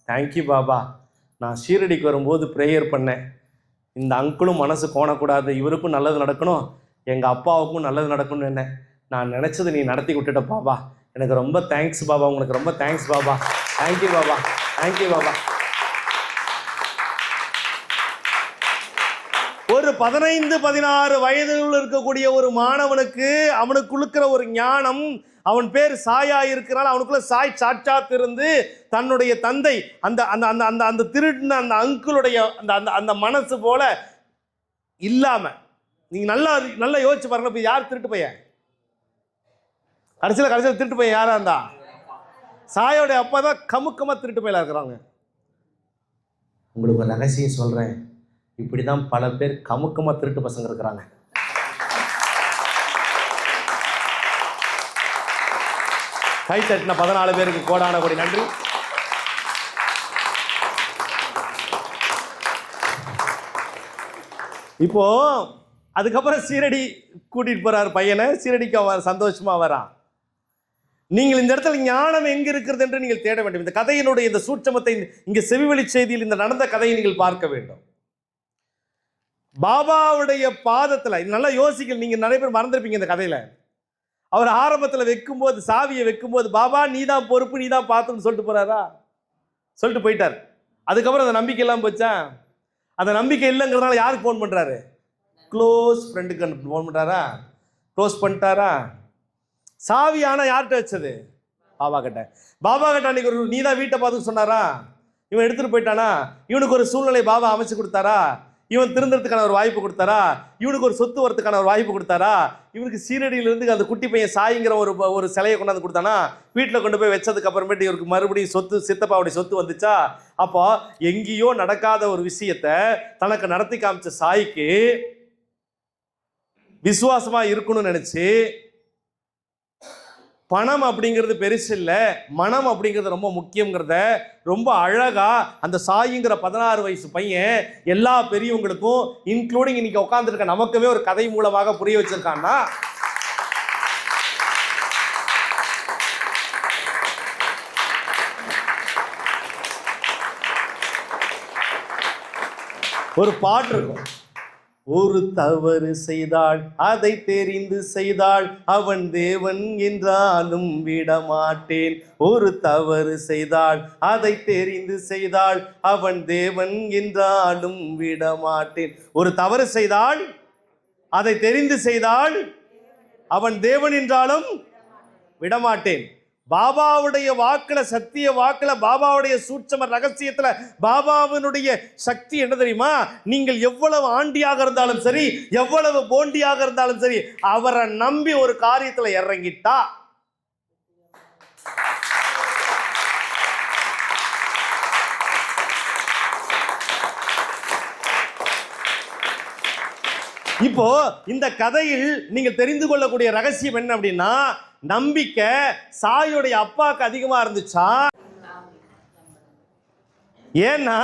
தேங்க்யூ பாபா, நான் ஷீரடிக்கு வரும்போது ப்ரேயர் பண்ணேன், இந்த அங்கிளும் மனசு கோணக்கூடாது, இவருக்கும் நல்லது நடக்கணும், எங்கள் அப்பாவுக்கும் நல்லது நடக்கணும்னு என்ன நான் நினச்சது நீ நடத்தி விட்டுட்ட பாபா, எனக்கு ரொம்ப தேங்க்ஸ் பாபா, உங்களுக்கு ரொம்ப thanks Baba, thank you Baba, thank you Baba. ஒரு 15-16 வயதில் இருக்கக்கூடிய ஒரு மாணவனுக்கு அவனுக்குள்ளுக்கிற ஒரு ஞானம், அவன் பேர் சாயா இருக்கிறான், அவனுக்குள்ள சாய் சாட்சாத் இருந்து தன்னுடைய தந்தை அந்த அந்த அந்த அந்த அந்த திருடின அந்த அங்கிளுடைய அந்த அந்த அந்த மனசு போல இல்லாம, நீங்க நல்லா யோசிச்சு பாருங்க, இப்போ யார் திருட்டு பையன்? கடைசியில் திருட்டு பையன் யாரா இருந்தா? சாயோடைய அப்பா தான் கமுக்கமா திருட்டு பையலா இருக்கிறாங்க. உங்களுக்கு ஒரு ரகசியம் சொல்றேன், இப்படிதான் பல பேர் கமுக்கமா திருட்டு பசங்க இருக்கிறாங்க. கை தட்டின 14 பேருக்கு கோடான கோடி நன்றி. இப்போ அதுக்கப்புறம் சீரடி கூட்டிட்டு போறாரு பையனை, சீரடிக்கு அவர் சந்தோஷமா வரான். நீங்கள் இந்த இடத்துல ஞானம் எங்க இருக்கிறது என்று நீங்கள் தேட வேண்டும். இந்த கதையினுடைய இந்த சூட்சமத்தை இங்க செவிவழி செய்தியில் இந்த நடந்த கதையை நீங்கள் பார்க்க வேண்டும். பாபாவுடைய பாதத்துல நல்லா யோசிக்கல, நீங்க நிறைய பேர் மறந்துருப்பீங்க இந்த கதையில. அவர் ஆரம்பத்தில் வைக்கும்போது, சாவியை வைக்கும்போது, பாபா நீ தான் பொறுப்பு, நீ தான் பார்த்துன்னு சொல்லிட்டு போறாரா? சொல்லிட்டு போயிட்டார். அதுக்கப்புறம் அந்த நம்பிக்கை எல்லாம் போச்சா? அந்த நம்பிக்கை இல்லைங்கிறதுனால யாருக்கு ஃபோன் பண்றாரு? க்ளோஸ் ஃப்ரெண்டுக்கு ஃபோன் பண்றாரா? க்ளோஸ் பண்ணிட்டாரா? சாவி ஆனா யார்கிட்ட வச்சது? பாபா கிட்ட. பாபா கிட்ட அன்னைக்கு ஒரு நீ தான் வீட்டை பார்த்துன்னு சொன்னாரா? இவன் எடுத்துட்டு போயிட்டானா? இவனுக்கு ஒரு சூழ்நிலை பாபா அமைச்சு கொடுத்தாரா? இவன் திருந்தறதுக்கான ஒரு வாய்ப்பு கொடுத்தாரா? இவனுக்கு ஒரு சொத்து வரதுக்கான ஒரு வாய்ப்பு கொடுத்தாரா? இவனுக்கு சீரடியிலிருந்து அந்த குட்டி பையன் சாய்ங்கிற ஒரு சிலையை கொண்டாந்து கொடுத்தானா? வீட்டில் கொண்டு போய் வச்சதுக்கு அப்புறமேட்டு இவருக்கு மறுபடியும் சொத்து, சித்தப்பாவுடைய சொத்து வந்துச்சா? அப்போ எங்கேயோ நடக்காத ஒரு விஷயத்த தனக்கு நடத்தி காமிச்ச சாய்க்கு விசுவாசமா இருக்கணும்னு நினைச்சு பணம் அப்படிங்கிறது பெருசு இல்லை, மனம் அப்படிங்கிறது ரொம்ப முக்கியங்கிறத ரொம்ப அழகா அந்த சாயிங்கிற 16 வயசு பையன் எல்லா பெரியவங்களுக்கும் இன்க்ளூடிங் இன்னைக்கு உட்காந்துருக்க நமக்குமே ஒரு கதை மூலமாக புரிய வச்சிருக்கான்னா ஒரு பாட்டு இருக்கும். ஒரு தவறு செய்தாள் அதை தெரிந்து செய்தாள் அவன் தேவன் என்றாலும் விடமாட்டேன். ஒரு தவறு செய்தாள் அதை தெரிந்து செய்தாள் அவன் தேவன் என்றாலும் விடமாட்டேன். ஒரு தவறு செய்தாள் அதை தெரிந்து செய்தாள் அவன் தேவன் என்றாலும் விடமாட்டேன். பாபாவுடைய வாக்குல, சத்திய வாக்குல, பாபாவுடைய சூட்சம ரகசியத்துல பாபாவினுடைய சக்தி என்ன தெரியுமா? நீங்கள் எவ்வளவு ஆண்டியாக இருந்தாலும் சரி, எவ்வளவு போண்டியாக இருந்தாலும் சரி, அவரை நம்பி ஒரு காரியத்துல இறங்கிட்டா இப்போ இந்த கதையில் நீங்கள் தெரிந்து கொள்ளக்கூடிய ரகசியம் என்ன அப்படின்னா, நம்பிக்கை சாயோடைய அப்பாவுக்கு அதிகமா இருந்துச்சா? ஏன்னா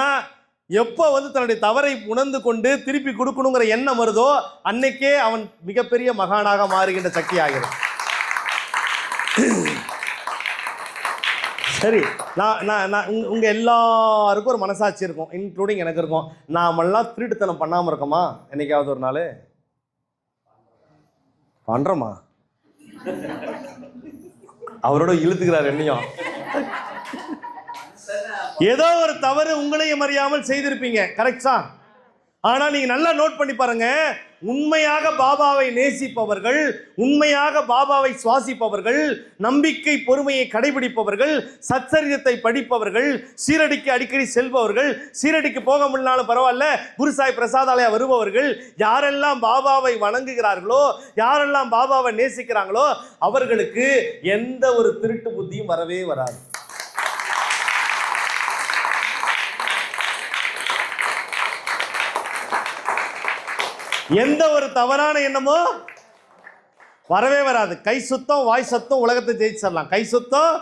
எப்போ தன்னுடைய தவறை உணர்ந்து கொண்டு திருப்பி கொடுக்கணுங்கிற எண்ணம் வருதோ அன்னைக்கே அவன் மிகப்பெரிய மகானாக மாறுகின்ற சக்தி ஆகிறது. சரி, நான் உங்க எல்லாருக்கும் ஒரு மனசாட்சி இருக்கும், இன்க்ளூடிங் எனக்கு இருக்கும். நாமெல்லாம் திருட்டுத்தனம் பண்ணாம இருக்கோமா? என்னைக்காவது ஒரு நாள் பண்றோமா? அவரோட இழுத்துக்கிறார் என்னையும். ஏதோ ஒரு தவறு உங்களையும் அறியாமல் செய்திருப்பீங்க, கரெக்டா? ஆனா நீங்க நல்லா நோட் பண்ணி பாருங்க, உண்மையாக பாபாவை நேசிப்பவர்கள், உண்மையாக பாபாவை சுவாசிப்பவர்கள், நம்பிக்கை பொறுமையை கடைபிடிப்பவர்கள், சச்சரிதத்தை படிப்பவர்கள், சீரடிக்கு அடிக்கடி செல்பவர்கள், சீரடிக்கு போக முடியலனாலும் பரவாயில்ல குருசாய் பிரசாதாலயா வருபவர்கள், யாரெல்லாம் பாபாவை வணங்குகிறார்களோ, யாரெல்லாம் பாபாவை நேசிக்கிறாங்களோ அவர்களுக்கு எந்த ஒரு திருட்டு புத்தியும் வரவே வராது. எந்த ஒரு தவறான எண்ணமோ வரவே வராது. கை சுத்தம் வாய் சுத்தம் உலகத்தை ஜெயிச்சிடலாம். கை சுத்தம்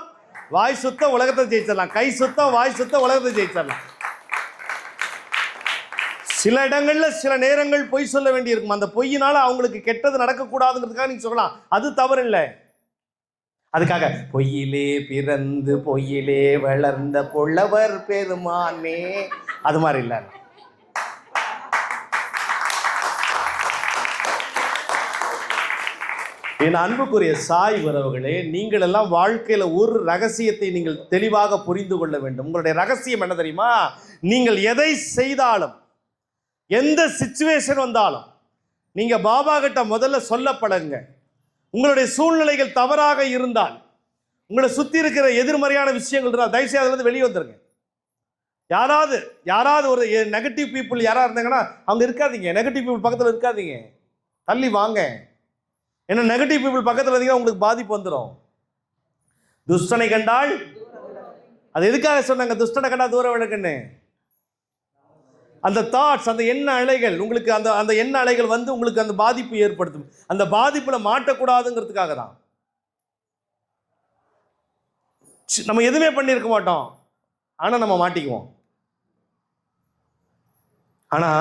வாய் சுத்தம் உலகத்தை ஜெயிச்சிடலாம். கை சுத்தம் வாய் சுத்தம் உலகத்தை ஜெயிச்சிடலாம். சில இடங்கள்ல சில நேரங்கள் பொய் சொல்ல வேண்டியிருக்கும். அந்த பொய்யினால அவங்களுக்கு கெட்டது நடக்கக்கூடாதுங்கிறதுக்காக நீங்க சொல்லலாம், அது தவறு இல்லை. அதுக்காக பொய்யிலே பிறந்து பொய்யிலே வளர்ந்த புலவர் பெருமானே அது மாதிரி இல்லை. என் அன்புக்குரிய சாய் உறவுகளே, நீங்கள் எல்லாம் வாழ்க்கையில் ஒரு ரகசியத்தை நீங்கள் தெளிவாக புரிந்து கொள்ள வேண்டும். உங்களுடைய ரகசியம் என்ன தெரியுமா? நீங்கள் எதை செய்தாலும், எந்த சிச்சுவேஷன் வந்தாலும், நீங்க பாபா கிட்ட முதல்ல சொல்ல பழகுங்க. உங்களுடைய சூழ்நிலைகள் தவறாக இருந்தால், உங்களை சுற்றி இருக்கிற எதிர்மறையான விஷயங்கள் இருந்தால் தயவுசெய்து அதுலேருந்து வெளியே வந்துருங்க. யாராவது ஒரு நெகட்டிவ் பீப்புள் யாராவது இருந்தாங்கன்னா அவங்க இருக்காதீங்க. நெகட்டிவ் பீப்புள் பக்கத்தில் இருக்காதீங்க, தள்ளி வாங்க. ஏன்னா நெகட்டிவ் பீப்புள் பக்கத்தில் இருந்தீங்கன்னா உங்களுக்கு பாதிப்பு வந்துடும். துஷ்டனை கண்டால், அது எதுக்காக சொன்னாங்க துஷ்டனை கண்டா தூர விளக்குன்னு? அந்த தாட்ஸ், அந்த எண்ண அலைகள் உங்களுக்கு அந்த எண்ண அலைகள் உங்களுக்கு அந்த பாதிப்பு ஏற்படுத்தும். அந்த பாதிப்புல மாட்டக்கூடாதுங்கிறதுக்காக தான். நம்ம எதுவுமே பண்ணியிருக்க மாட்டோம், ஆனா நம்ம மாட்டிக்குவோம். ஆனா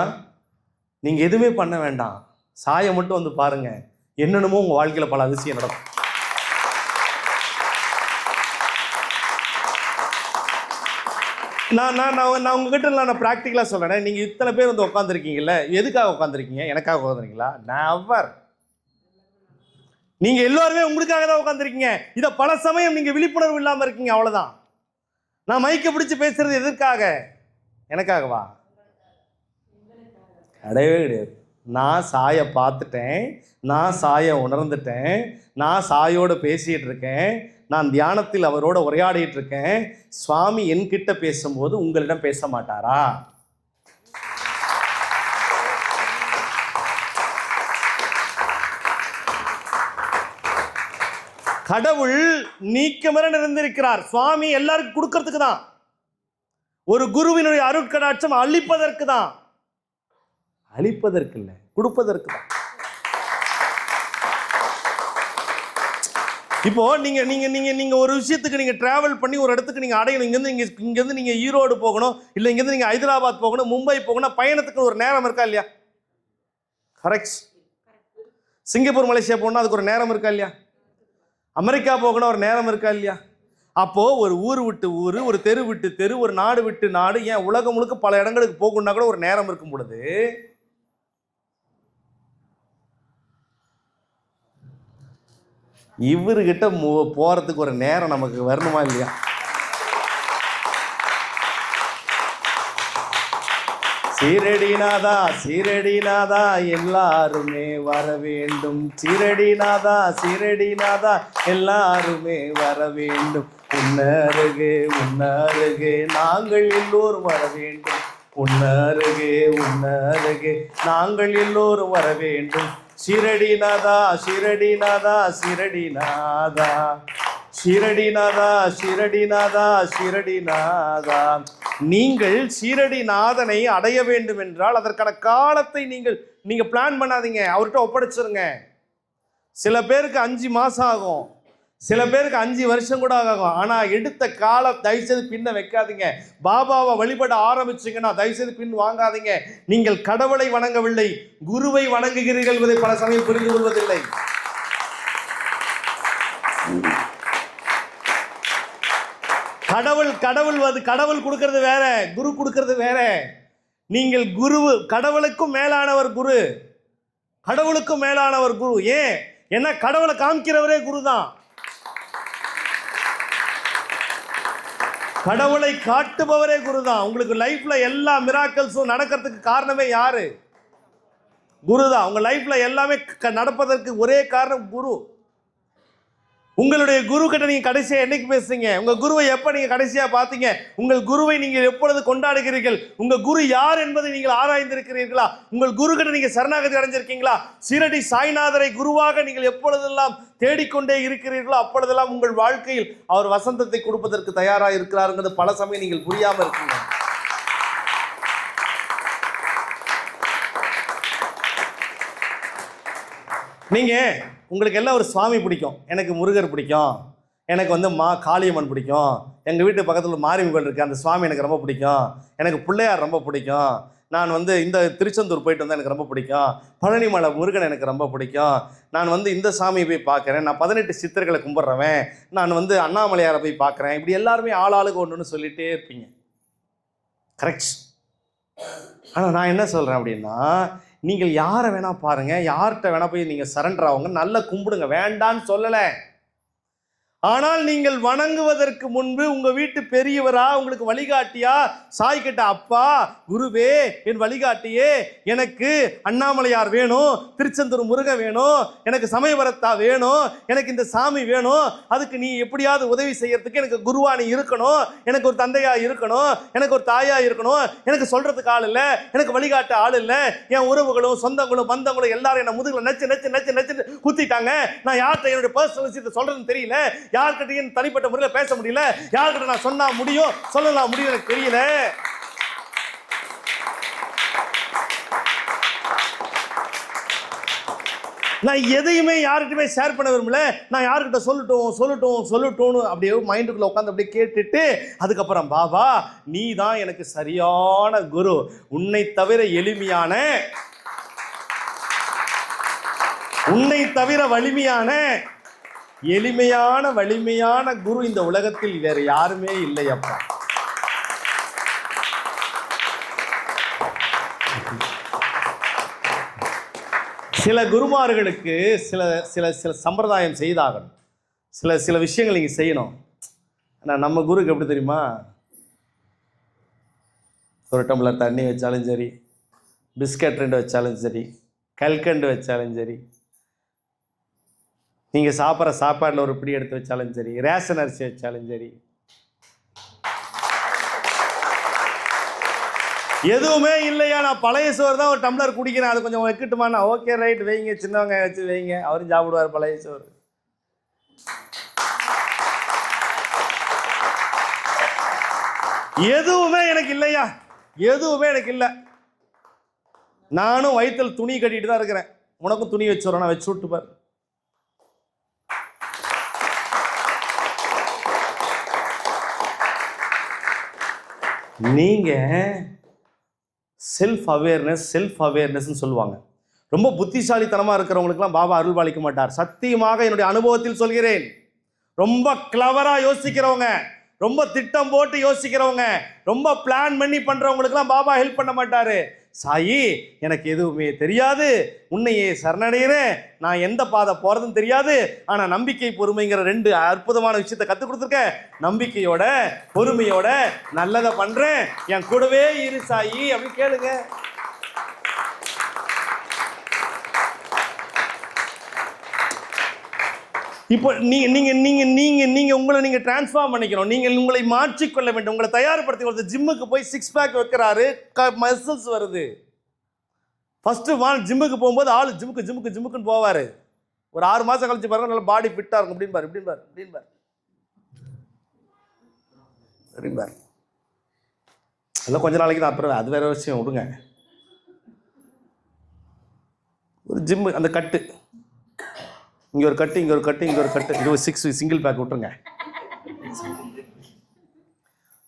நீங்க எதுவுமே பண்ண வேண்டாம், சாயை மட்டும் பாருங்க, என்னென்னமோ உங்க வாழ்க்கையில பல அதிசயம் நடக்கும். நான் உங்ககிட்ட நான் ப்ராக்டிக்கலா சொல்றேன். நீங்க இத்தனை பேர் உட்காந்துருக்கீங்கல்ல, எதுக்காக உட்காந்துருக்கீங்க? எனக்காக உட்காந்துருக்கீங்களா? நெவர். நீங்க எல்லாருமே உங்களுக்காக தான் உட்காந்துருக்கீங்க. இதை பல சமயம் நீங்க விழிப்புணர்வு இல்லாம இருக்கீங்க, அவ்வளவுதான். நான் மைக்க பிடிச்சு பேசுறது எதற்காக? எனக்காகவா? கிடையவே கிடையாது. நான் சாயை பார்த்துட்டேன், நான் சாயை உணர்ந்துட்டேன், நான் சாயோடு பேசிகிட்டு இருக்கேன், நான் தியானத்தில் அவரோட உரையாடிட்டு இருக்கேன். சுவாமி என்கிட்ட பேசும்போது உங்களிடம் பேச மாட்டாரா? கடவுள் நீக்கமர நிறைந்திருக்கிறார். சுவாமி எல்லாருக்கும் கொடுக்கறதுக்கு தான். ஒரு குருவினுடைய அருட்கடாட்சம் அளிப்பதற்கு தான், அளிப்பதற்கு இல்லை, கொடுப்பதற்கு தான். இப்போ நீங்க நீங்க நீங்க நீங்க ஒரு விஷயத்துக்கு நீங்க டிராவல் பண்ணி ஒரு இடத்துக்கு நீங்க அடையணும். இங்கிருந்து நீங்க ஈரோடு போகணும், இல்லை இங்கிருந்து நீங்க ஹைதராபாத் போகணும், மும்பை போகணும். பயணத்துக்கு ஒரு நேரம் இருக்கா இல்லையா? கரெக்ட். சிங்கப்பூர் மலேசியா போகணும், அதுக்கு ஒரு நேரம் இருக்கா இல்லையா? அமெரிக்கா போகணும், ஒரு நேரம் இருக்கா இல்லையா? அப்போ ஒரு ஊர் விட்டு ஊர், ஒரு தெரு விட்டு தெரு, ஒரு நாடு விட்டு நாடு, ஏன் உலகம் முழுக்க பல இடங்களுக்கு போகணும்னா கூட ஒரு நேரம் இருக்கும் பொழுது, இவர்கிட்ட போறதுக்கு ஒரு நேரம் நமக்கு வரணுமா இல்லையா? சீரடிநாதா சீரடிநாதா எல்லாருமே வர வேண்டும், சீரடிநாதா சீரடிநாதா எல்லாருமே வர வேண்டும், உன்னருகே உன்னருகே நாங்கள் எல்லோரும் வர வேண்டும், உன்னருகே உன்னருகே நாங்கள் எல்லோரும் வர வேண்டும், ஷிரடிநாதா ஷிரடிநாதா ஷிரடிநாதா ஷிரடிநாதா ஷிரடிநாதா ஷிரடிநாதா. நீங்கள் ஷிரடிநாதனை அடைய வேண்டும் என்றால் அதற்கான காலத்தை நீங்க பிளான் பண்ணாதீங்க, அவர்கிட்ட ஒப்படைச்சிருங்க. சில பேருக்கு 5 மாசம் ஆகும், சில பேருக்கு 5 வருஷம் கூட ஆகும். ஆனா எடுத்த காலம் தயவுசெய்து பின்ன வைக்காதீங்க. பாபாவை வழிபட ஆரம்பிச்சிங்கன்னா தயவுசெய்து பின் வாங்காதீங்க. நீங்கள் கடவுளை வணங்கவில்லை, குருவை வணங்குகிறீர்கள் என்பதை பல சமயம் புரிந்து கொள்வதில்லை. கடவுள் கொடுக்கிறது வேற, குரு கொடுக்கிறது வேற. நீங்கள் குரு, கடவுளுக்கும் மேலானவர் குரு, கடவுளுக்கும் மேலானவர் குரு. ஏன்? ஏன்னா கடவுளை காமிக்கிறவரே குரு தான். கடவுளை காட்டுபவரே குரு தான். உங்களுக்கு லைஃப்ல எல்லா மிராக்கிள்ஸும் நடக்கிறதுக்கு காரணமே யாரு? குரு தான். உங்க லைஃப்ல எல்லாமே நடப்பதற்கு ஒரே காரணம் குரு. உங்களுடைய குரு கிட்ட நீங்க கடைசியா என்னைக்கு பேசுறீங்க? உங்க குருவை எப்ப நீங்க கடைசியா பாத்தீங்க? உங்கள் குருவை நீங்கள் எப்பொழுது கொண்டாடுகிறீர்கள்? உங்க குரு யார் என்பதை நீங்கள் ஆராய்ந்திருக்கிறீர்களா? உங்கள் குரு கிட்ட நீங்க சரணாகதி அடைஞ்சிருக்கீங்களா? சீரடி சாய்நாதரை குருவாக நீங்கள் எப்பொழுதெல்லாம் தேடிக்கொண்டே இருக்கிறீர்களோ அப்பொழுதெல்லாம் உங்கள் வாழ்க்கையில் அவர் வசந்தத்தை கொடுப்பதற்கு தயாராக இருக்கிறாருங்கிறது பல சமயம் நீங்கள் புரியாம இருக்கீங்க. நீங்க உங்களுக்கு எல்லாம் ஒரு சுவாமி பிடிக்கும். எனக்கு முருகர் பிடிக்கும், எனக்கு வந்து காளியம்மன் பிடிக்கும், எங்கள் வீட்டு பக்கத்தில் மாரியம்மன் கோயில் இருக்குது, அந்த சுவாமி எனக்கு ரொம்ப பிடிக்கும், எனக்கு பிள்ளையார் ரொம்ப பிடிக்கும், நான் வந்து இந்த திருச்செந்தூர் போயிட்டு வந்தால் எனக்கு ரொம்ப பிடிக்கும், பழனி மலை முருகன் எனக்கு ரொம்ப பிடிக்கும், நான் வந்து இந்த சாமியை போய் பார்க்குறேன், நான் 18 சித்தர்களை கும்பிட்றவன், நான் வந்து அண்ணாமலையாரை போய் பார்க்குறேன். இப்படி எல்லாருமே ஆளாளுக்கு ஒன்றுன்னு சொல்லிகிட்டே இருப்பீங்க. கரெக்ட். ஆனால் நான் என்ன சொல்கிறேன் அப்படின்னா, நீங்கள் யாரை வேணா பாருங்க, யார்கிட்ட வேணா போய் நீங்கள் சரண்டர் ஆகுங்க, நல்லா கும்பிடுங்க, வேண்டான்னு சொல்லலை. ஆனால் நீங்கள் வணங்குவதற்கு முன்பு உங்க வீட்டு பெரியவரா, உங்களுக்கு வழிகாட்டியா, சாய் கிட்ட அப்பா குருவே என் வழிகாட்டியே, எனக்கு அண்ணாமலையார் வேணும், திருச்செந்தூர் முருகன் வேணும், எனக்கு சமயபுரத்தா வேணும், எனக்கு இந்த சாமி வேணும், அதுக்கு நீ எப்படியாவது உதவி செய்யறதுக்கு எனக்கு குருவா நீ இருக்கணும், எனக்கு ஒரு தந்தையா இருக்கணும், எனக்கு ஒரு தாயா இருக்கணும், எனக்கு சொல்றதுக்கு ஆள் இல்லை, எனக்கு வழிகாட்ட ஆள் இல்லை, என் உறவுகளும் சொந்தங்களும் பந்தங்களும் எல்லாரும் என்ன முதுகுல நச்சு நச்சு நச்சு நச்சு குத்திட்டாங்க, நான் யார்கிட்ட என்னுடைய பர்சனல் விஷயத்தை சொல்றதுன்னு தெரியல, யார்கிட்டையும் தனிப்பட்ட முறையில் பேச முடியல, யார்கிட்ட நான் சொன்னா முடியும் சொல்லலாம் முடியும் எனக்கு தெரியல. நான் எதையுமே யார்கிட்டயுமே ஷேர் பண்ண விரும்பல. நான் யார்கிட்ட சொல்லட்டும் அப்படியே மைண்டுக்குள்ள உட்காந்து அப்படியே கேட்டுட்டு அதுக்கப்புறம் பாபா நீ தான் எனக்கு சரியான குரு, உன்னை தவிர எளிமையான, உன்னை தவிர வலிமையான, எளிமையான வலிமையான குரு இந்த உலகத்தில் வேற யாருமே இல்லை அப்பா. சில குருமார்களுக்கு சில சில சில சம்பிரதாயம் செய்தாகணும், சில விஷயங்கள் நீங்க செய்யணும். ஆனால் நம்ம குருக்கு எப்படி தெரியுமா? ஒரு டம்ளர் தண்ணி வச்சாலும் சரி, பிஸ்கட் 2 வச்சாலும் சரி, கல்கண்டு வச்சாலும் சரி, நீங்கள் சாப்பிட்ற சாப்பாடில் ஒரு பிடி எடுத்து வச்சாலும் சரி, ரேஷன் அரிசி வச்சாலும் சரி, எதுவுமே இல்லையா நான் பழைய சோறு தான் ஒரு டம்ளர் குடிக்கிறேன், அது கொஞ்சம் வைக்கட்டுமாண்ணா, ஓகே ரைட் வைங்க, சின்னவங்க வச்சு வைங்க, அவரும் சாப்பிடுவார் பழைய சோறு. எதுவுமே எனக்கு இல்லையா, எதுவுமே எனக்கு இல்லை, நானும் வயிற்றில் துணி கட்டிட்டு தான் இருக்கிறேன், உனக்கும் துணி வச்சுறேன், நான் வச்சு விட்டு பாரு. நீங்கள் செல்ஃப் அவேர்னஸ்ன்னு சொல்லுவாங்க. ரொம்ப புத்திசாலித்தனமாக இருக்கிறவங்களுக்குலாம் பாபா அருள் பாலிக்க மாட்டார். சத்தியமாக என்னுடைய அனுபவத்தில் சொல்கிறேன். ரொம்ப கிளவராக யோசிக்கிறவங்க, ரொம்ப திட்டம் போட்டு யோசிக்கிறவங்க, ரொம்ப பிளான் பண்ணி பண்ணுறவங்களுக்குலாம் பாபா ஹெல்ப் பண்ண மாட்டார். சாயி, எனக்கு எதுவுமே தெரியாது, உன்னையே சரணடைகிறேன், நான் எந்த பாதை போகிறதுன்னு தெரியாது, ஆனால் நம்பிக்கை பொறுமைங்கிற 2 அற்புதமான விஷயத்தை கற்றுக் கொடுத்துருக்கேன். நம்பிக்கையோட பொறுமையோட நல்லதை பண்ணுறேன், என் கூடவே இரு சாயி அப்படின்னு கேளுங்க. இப்போ உங்களை நீங்கள் டிரான்ஸ்ஃபார்ம் பண்ணிக்கணும். நீங்கள் உங்களை மாற்றிக்கொள்ள வேண்டும், உங்களை தயார்படுத்தி. ஒரு ஜிம்முக்கு போய் 6 பேக் வைக்கிறாரு, மசில்ஸ் வருது. ஃபஸ்ட்டு ஜிம்முக்கு போகும்போது ஆள் ஜிம்முக்குன்னு போவார். ஒரு 6 மாதம் கழிச்சு பாருங்க, நல்லா பாடி ஃபிட்டாக இருக்கும். இப்படின்பார் அதெல்லாம் கொஞ்ச நாளைக்கு தான், அப்புறம் அது வேற விஷயம், விடுங்க. ஒரு ஜிம்மு, அந்த கட்டு இங்கே ஒரு கட்டு, இது ஒரு 6 சிங்கிள் பேக் விட்டுருங்க.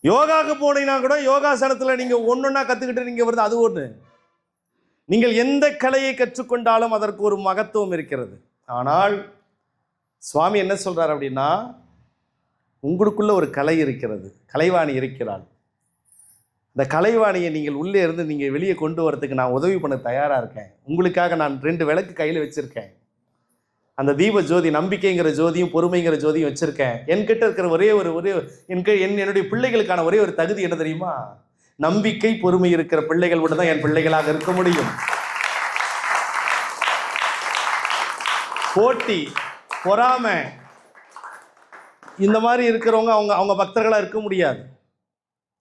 யோகாவுக்கு போனீங்கன்னா கூட யோகாசனத்தில் நீங்கள் ஒன்றொன்னா கற்றுக்கிட்டு நீங்கள் வருது, அது ஒன்று. நீங்கள் எந்த கலையை கற்றுக்கொண்டாலும் அதற்கு ஒரு மகத்துவம் இருக்கிறது. ஆனால் சுவாமி என்ன சொல்கிறார் அப்படின்னா, உங்களுக்குள்ள ஒரு கலை இருக்கிறது, கலைவாணி இருக்கிறாள். இந்த கலைவாணியை நீங்கள் உள்ளே இருந்து நீங்கள் வெளியே கொண்டு வரதுக்கு நான் உதவி பண்ண தயாராக இருக்கேன். உங்களுக்காக நான் 2 விளக்கு கையில் வச்சுருக்கேன். அந்த தீப ஜோதி, நம்பிக்கைங்கிற ஜோதியும் பொறுமைங்கிற ஜோதியும் வச்சுருக்கேன். என்கிட்ட இருக்கிற என்னுடைய பிள்ளைகளுக்கான ஒரே ஒரு தகுதி என்ன தெரியுமா? நம்பிக்கை பொறுமை இருக்கிற பிள்ளைகள் மட்டும் தான் என் பிள்ளைகளாக இருக்க முடியும். போட்டி, பொறாமை இந்த மாதிரி இருக்கிறவங்க அவங்க பக்தர்களாக இருக்க முடியாது.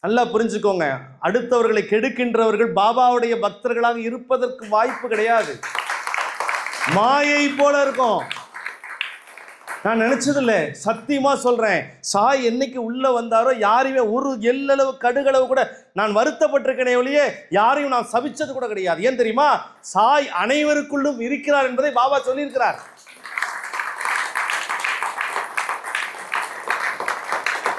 நல்லா புரிஞ்சுக்கோங்க. அடுத்தவர்களை கெடுக்கின்றவர்கள் பாபாவுடைய பக்தர்களாக இருப்பதற்கு வாய்ப்பு கிடையாது. மாயை போல இருக்கும். நான் நினைச்சதில்ல, சத்தியமா சொல்றேன். சாய் என்னைக்கு உள்ள வந்தாரோ யாரையுமே ஒரு எல்லளவு கடுகளவு கூட நான் வருத்தப்பட்டிருக்கேனே ஒழிய யாரையும் நான் சபிச்சது கூட கிடையாது. ஏன் தெரியுமா? சாய் அனைவருக்குள்ளும் இருக்கிறார் என்பதை பாபா சொல்லியிருக்கிறார்.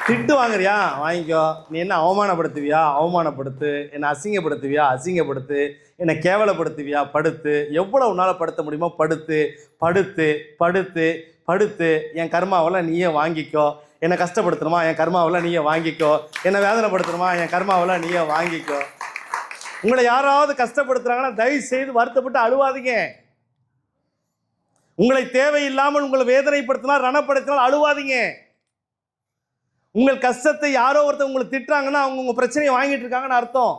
திட்டு வாங்குறியா, வாங்கிக்கோ. நீ என்ன அவமானப்படுத்துவியா, அவமானப்படுத்து. என்னை அசிங்கப்படுத்துவியா, அசிங்கப்படுத்து. என்னை கேவலப்படுத்துவியா, படுத்து. எவ்வளவு நாள் படுத்த முடியுமோ படுத்து படுத்து படுத்து படுத்து. என் கர்மாவெல்லாம் நீயே வாங்கிக்கோ. என்னை கஷ்டப்படுத்தணுமா, என் கர்மாவெல்லாம் நீயே வாங்கிக்கோ. என்னை வேதனைப்படுத்தணுமா, என் கர்மாவெல்லாம் நீயே வாங்கிக்கோ. உங்களை யாராவது கஷ்டப்படுத்துறாங்கன்னா தயவு செய்து வருத்தப்பட்டு அழுவாதீங்க. உங்களை தேவையில்லாமல் உங்களை வேதனைப்படுத்தினால், ரணப்படுத்தினால் அழுவாதீங்க. உங்கள் கஷ்டத்தை யாரோ ஒருத்தர் உங்களை திட்டுறாங்கன்னா அவங்க உங்க பிரச்சனையை வாங்கிட்டு இருக்காங்கன்னு அர்த்தம்.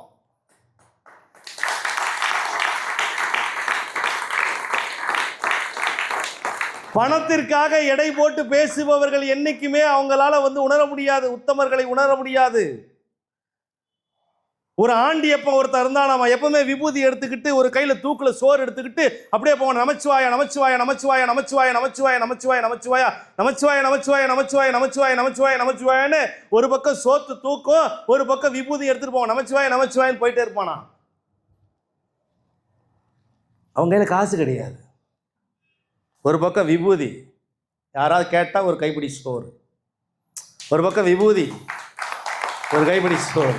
பணத்திற்காக எடை போட்டு பேசுபவர்கள் என்னைக்குமே அவங்களால உணர முடியாது, உத்தமர்களை உணர முடியாது. ஒரு ஆண்டியப்பன் ஒருத்தர் இருந்தா, நம்ம எப்பவுமே விபூதி எடுத்துக்கிட்டு ஒரு கையில தூக்குல சோறு எடுத்துக்கிட்டு அப்படியே போவோம். நமச்சிவாயா நமச்சிவாயா நமச்சிவாயா நமச்சிவாயா நமச்சிவாயா நமச்சிவாயா நமச்சிவாயா நமச்சிவாயா நமச்சிவாயா நமச்சிவாயா நமச்சிவாயா நமச்சிவாயா நமச்சிவாயான்னு ஒரு பக்கம் சோத்து தூக்கும், ஒரு பக்கம் விபூதி எடுத்துட்டு போவோம். நமச்சிவாயா நமச்சிவாயான்னு போயிட்டே இருப்பானா. அவங்க கையில காசு கிடையாது. ஒரு பக்கம் விபூதி, யாராவது கேட்டா ஒரு கைப்பிடி சோறு. ஒரு பக்கம் விபூதி, ஒரு கைப்பிடி சோறு.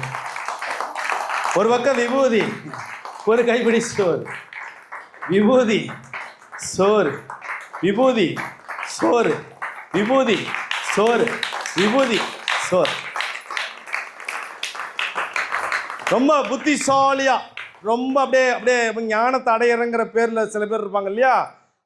ஒரு பக்கம் விபூதி, ஒரு கைப்பிடி சோறு. விபூதி சோறு, விபூதி சோறு, விபூதி சோறு, விபூதி சோறு. ரொம்ப புத்திசாலியா, ரொம்ப அப்படியே ஞானத்தை அடையிறங்கிற பேர்ல சில பேர் இருப்பாங்க இல்லையா,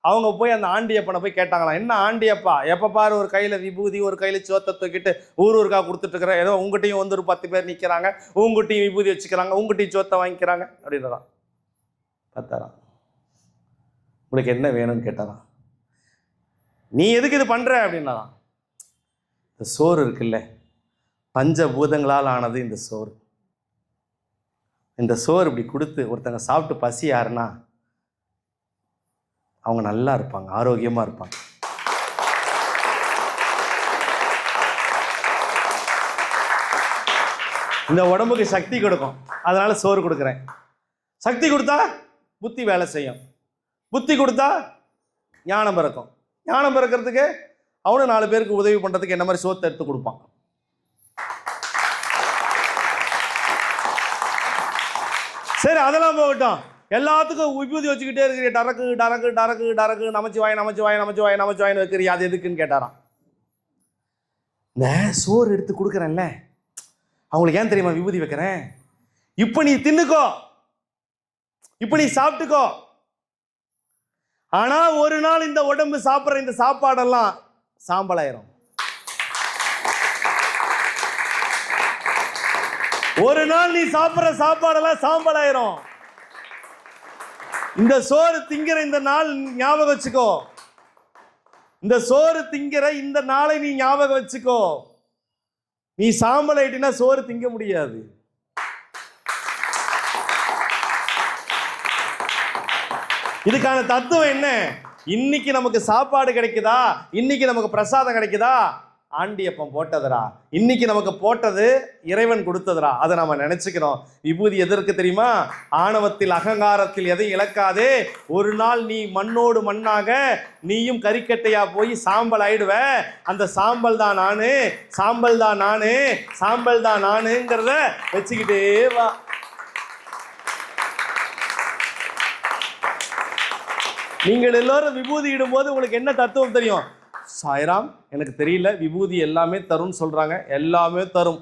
அவங்க போய் அந்த ஆண்டியப்பனை போய் கேட்டாங்களாம். என்ன ஆண்டியப்பா, எப்போ பாரு ஒரு கையில் விபூதி ஒரு கையில் சோத்தை தூக்கிட்டு ஊருக்கா கொடுத்துட்டு இருக்கிற, ஏதோ உங்ககிட்டையும் ஒரு 10 பேர் நிற்கிறாங்க, உங்ககிட்டையும் விபூதி வச்சுக்கிறாங்க, உங்ககிட்டையும் சோத்தை வாங்கிக்கிறாங்க அப்படின்றதான். பார்த்தாராம், உங்களுக்கு என்ன வேணும்னு கேட்டாராம். நீ எதுக்கு இது பண்ணுற அப்படின்னாலாம். இந்த சோறு இருக்குல்ல, பஞ்சபூதங்களால் ஆனது இந்த சோறு. இந்த சோறு இப்படி கொடுத்து ஒருத்தங்க சாப்பிட்டு பசி யாருன்னா அவங்க நல்லா இருப்பாங்க, ஆரோக்கியமா இருப்பாங்க. இந்த உடம்புக்கு சக்தி கொடுக்கும், அதனால சோறு கொடுக்குறேன். சக்தி கொடுத்தா புத்தி வேலை செய்யும், புத்தி கொடுத்தா ஞானம் பிறக்கும். ஞானம் பிறக்கிறதுக்கு அவனு 4 பேருக்கு உதவி பண்றதுக்கு என்ன மாதிரி சோத்தை எடுத்து கொடுப்பான். சரி, அதெல்லாம் போகட்டும். எல்லாத்துக்கும் விபூதி வச்சுக்கிட்டே இருக்கிற, டரக்கு டரக்கு டரக்கு டரக்கு நமச்சிவாய் நமச்சிவாய் நமச்சிவாய் நமச்சிவாய்னு வைக்கிறியா, அது எதுக்குன்னு கேட்டாராம். இந்த சோறு எடுத்து கொடுக்குறேன்ல, அவங்களுக்கு ஏன் தெரியுமா விபூதி வைக்கிறேன்? இப்ப நீ தின்னுக்கோ, இப்ப நீ சாப்பிட்டுக்கோ. ஆனா ஒரு நாள் இந்த உடம்பு சாப்பிட்ற இந்த சாப்பாடெல்லாம் சாம்பலாயிரும். ஒரு நாள் நீ சாப்பிட்ற சாப்பாடெல்லாம் சாம்பலாயிரும். இந்த சோறு திங்கிற இந்த நாள் ஞாபகம் வச்சுக்கோ. இந்த சோறு திங்கிற இந்த நாளை நீ ஞாபகம் வச்சுக்கோ. நீ சாம்பல் ஆயிட்டினா சோறு திங்க முடியாது. இதுக்கான தத்துவம் என்ன? இன்னைக்கு நமக்கு சாப்பாடு கிடைக்குதா, இன்னைக்கு நமக்கு பிரசாதம் கிடைக்குதா, ஆண்டியப்பம் போட்டதுரா. இன்னைக்கு நமக்கு போட்டது இறைவன் கொடுத்ததுரா. அதை நம்ம நினைச்சுக்கிறோம். விபூதி எதற்கு தெரியுமா? ஆணவத்தில் அகங்காரத்தில் எதை இழக்காதே. ஒரு நாள் நீ மண்ணோடு மண்ணாக நீயும் கறிக்கட்டையா போய் சாம்பல் ஆயிடுவ. அந்த சாம்பல் தான் நானு, சாம்பல் தான் நானு, சாம்பல் தான் நானுங்கிறத வச்சுக்கிட்டே வா. நீங்கள் எல்லோரும் விபூதி இடும்போது உங்களுக்கு என்ன தத்துவம் தெரியும்? சாய்ராம், எனக்கு தெரியல, விபூதி எல்லாமே தரும் சொல்றாங்க. எல்லாமே தரும்.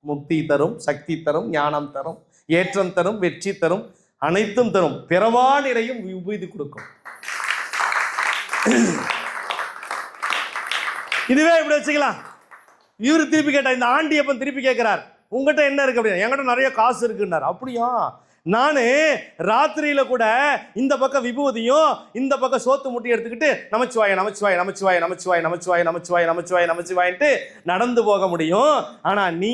முக்தி தரும், சக்தி தரும், ஞானம் தரும், ஏற்றம் தரும், வெற்றி தரும், அனைத்தும் தரும். பிறவா நிறையும் விபூதி கொடுக்கும். இதுவே இப்படி வச்சுக்கலாம். இவரு திருப்பி கேட்டா, இந்த ஆண்டியப்பன் திருப்பி கேட்கிறார், உங்ககிட்ட என்ன இருக்கு அப்படின்னா, என்கிட்ட நிறைய காசு இருக்குன்னார். அப்படியா? நானு ராத்திரியில கூட இந்த பக்கம் விபூதியும் இந்த பக்கம் சோத்து முட்டி எடுத்துக்கிட்டு நமச்சிவாய நமச்சிவாய நமச்சிவாய நமச்சிவாய நமச்சிவாய நமச்சிவாய நமச்சிவாய நமச்சிவாயின்ட்டு நடந்து போக முடியும். ஆனா நீ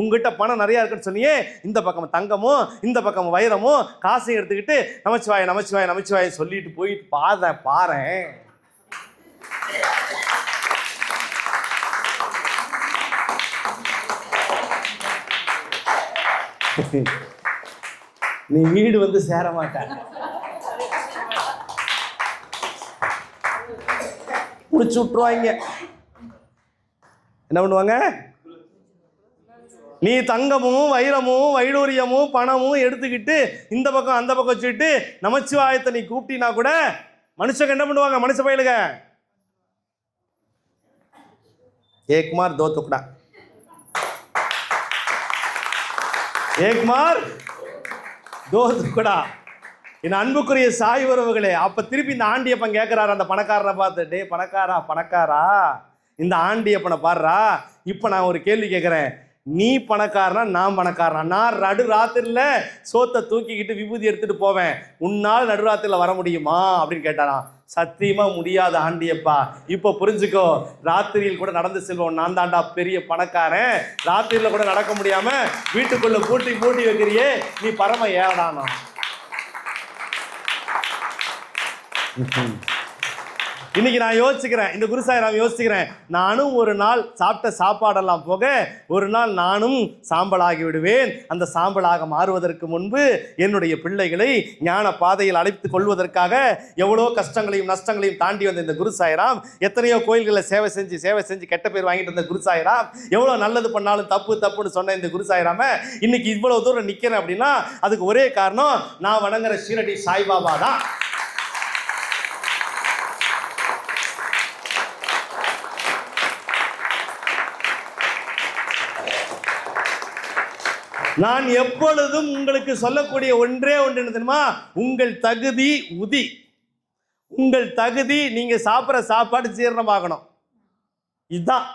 உங்ககிட்ட பணம் நிறைய இருக்குன்னு சொன்னியே, இந்த பக்கம் தங்கமும் இந்த பக்கம் வைரமும் காசையும் எடுத்துக்கிட்டு நமச்சிவாய நமச்சிவாய நமச்சிவாய சொல்லிட்டு போயிட்டு பாறேன். நீ வீடு வந்து சேர மாட்ட. முடிச்சு விட்டுருவாங்க. என்ன பண்ணுவாங்க? நீ தங்கமும் வைரமும் வைடூரியமும் பணமும் எடுத்துக்கிட்டு இந்த பக்கம் அந்த பக்கம் வச்சுக்கிட்டு நமச்சிவாயத்தை நீ கூப்பிட்டினா கூட மனுஷங்க என்ன பண்ணுவாங்க? மனுஷ பயலுக ஏக்மார் தோ துக்டா, ஏக்மார் தோ துக்டா. என் அன்புக்குரிய சாய் உறவுகளே, அப்ப திருப்பி இந்த ஆண்டியப்பன் கேட்கிறாரு அந்த பணக்காரரை பார்த்து, டே பணக்காரா, இந்த ஆண்டியப்பனை பாடுறா. இப்ப நான் ஒரு கேள்வி கேட்கிறேன், நீ பணக்காரனா நான் பணக்காரனா? நான் நடுராத்திரில சோத்தை தூக்கிக்கிட்டு விபூதி எடுத்துட்டு போவேன், உன்னால் நடுராத்திரில வர முடியுமா அப்படின்னு கேட்டாராம். சத்தியமா முடியாது ஆண்டியப்பா. இப்ப புரிஞ்சுக்கோ, ராத்திரியில் கூட நடந்து செல்வோம், நான் தாண்டா பெரிய பணக்காரன். ராத்திரியில கூட நடக்க முடியாம வீட்டுக்குள்ள பூட்டி வைக்கிறியே, நீ பரம ஏடானா. இன்னைக்கு நான் யோசிச்சுக்கிறேன், இந்த குருசாயிராம் யோசிச்சுக்கிறேன், நானும் ஒரு நாள் சாப்பிட்ட சாப்பாடெல்லாம் போக ஒரு நாள் நானும் சாம்பலாகி விடுவேன். அந்த சாம்பலாக மாறுவதற்கு முன்பு என்னுடைய பிள்ளைகளை ஞான பாதையில் அழைத்துக் கொள்வதற்காக எவ்வளோ கஷ்டங்களையும் நஷ்டங்களையும் தாண்டி வந்த இந்த குருசாயிராம், எத்தனையோ கோயில்களில் சேவை செஞ்சு கெட்ட பேர் வாங்கிட்டு இருந்த குருசாயிராம், எவ்வளோ நல்லது பண்ணாலும் தப்புன்னு சொன்ன இந்த குருசாயிராம இன்னைக்கு இவ்வளவு தூரம் நிற்கிறேன் அப்படின்னா அதுக்கு ஒரே காரணம், நான் வணங்குற ஷீரடி சாய்பாபா தான். நான் எப்பொழுதும் உங்களுக்கு சொல்லக்கூடிய ஒன்றே ஒன்று என்ன தெரியுமா? உங்கள் தகுதி உதி. உங்கள் தகுதி நீங்க சாப்பிட்ற சாப்பாடு ஜீரணமாகணும். இதுதான்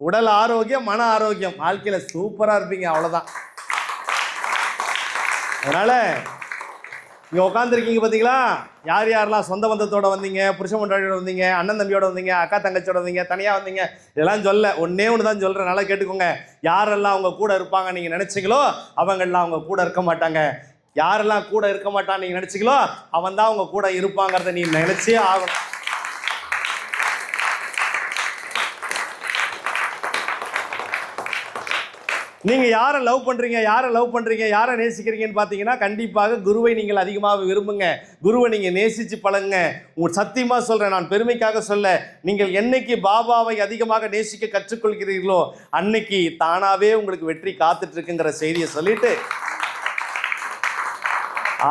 உடல் ஆரோக்கியம், மன ஆரோக்கியம். வாழ்க்கையில சூப்பரா இருப்பீங்க, அவ்வளவுதான். அதனால இங்க உட்காந்துருக்கீங்க பார்த்தீங்களா, யார் யாரெல்லாம் சொந்த பந்தத்தோட வந்தீங்க, புருஷன் பொண்டாட்டியோட வந்தீங்க, அண்ணன் தம்பியோட வந்தீங்க, அக்கா தங்கச்சியோட வந்தீங்க, தனியாக வந்தீங்க, இதெல்லாம் சொல்ல ஒன்னே ஒன்று தான் சொல்கிறேன், நல்லா கேட்டுக்கோங்க. யாரெல்லாம் அவங்க கூட இருப்பாங்க நீங்கள் நினச்சிங்களோ அவங்கெல்லாம் அவங்க கூட இருக்க மாட்டாங்க. யாரெல்லாம் கூட இருக்க மாட்டான்னு நீங்கள் நினச்சிங்களோ அவன் தான் அவங்க கூட இருப்பாங்கிறத நீ நினச்சே ஆகணும். நீங்கள் யாரை லவ் பண்ணுறீங்க, யாரை நேசிக்கிறீங்கன்னு பார்த்தீங்கன்னா கண்டிப்பாக குருவை நீங்கள் அதிகமாக விரும்புங்க. குருவை நீங்கள் நேசித்து பழகுங்க. உங்கள் சத்தியமாக சொல்கிறேன், நான் பெருமைக்காக சொல்ல, நீங்கள் என்னைக்கு பாபாவை அதிகமாக நேசிக்க கற்றுக்கொள்கிறீர்களோ அன்னைக்கு தானாகவே உங்களுக்கு வெற்றி காத்துட்ருக்குங்கிற செய்தியை சொல்லிட்டு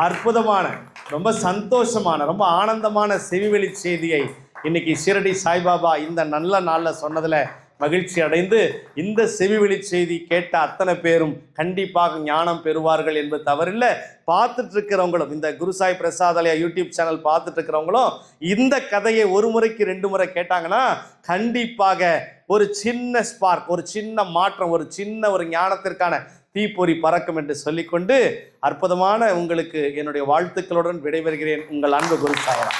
அற்புதமான, ரொம்ப சந்தோஷமான, ரொம்ப ஆனந்தமான செவிவெளி செய்தியை இன்னைக்கு ஷிரடி சாய்பாபா இந்த நல்ல நாளில் சொன்னதில் மகிழ்ச்சி அடைந்து, இந்த செவிவெளி செய்தி கேட்ட அத்தனை பேரும் கண்டிப்பாக ஞானம் பெறுவார்கள் என்பது தவறில்லை. பார்த்துட்டு இருக்கிறவங்களும், இந்த குருசாய் பிரசாதாலயா யூடியூப் சேனல் பார்த்துட்டு இருக்கிறவங்களும் இந்த கதையை ஒரு முறைக்கு 2 முறை கேட்டாங்கன்னா கண்டிப்பாக ஒரு சின்ன ஸ்பார்க், ஒரு சின்ன மாற்றம், ஒரு சின்ன ஒரு ஞானத்திற்கான தீப்பொறி பறக்கும் என்று சொல்லிக்கொண்டு அற்புதமான உங்களுக்கு என்னுடைய வாழ்த்துக்களுடன் விடைபெறுகிறேன். உங்கள் அன்பு குரு சாய்ராம்.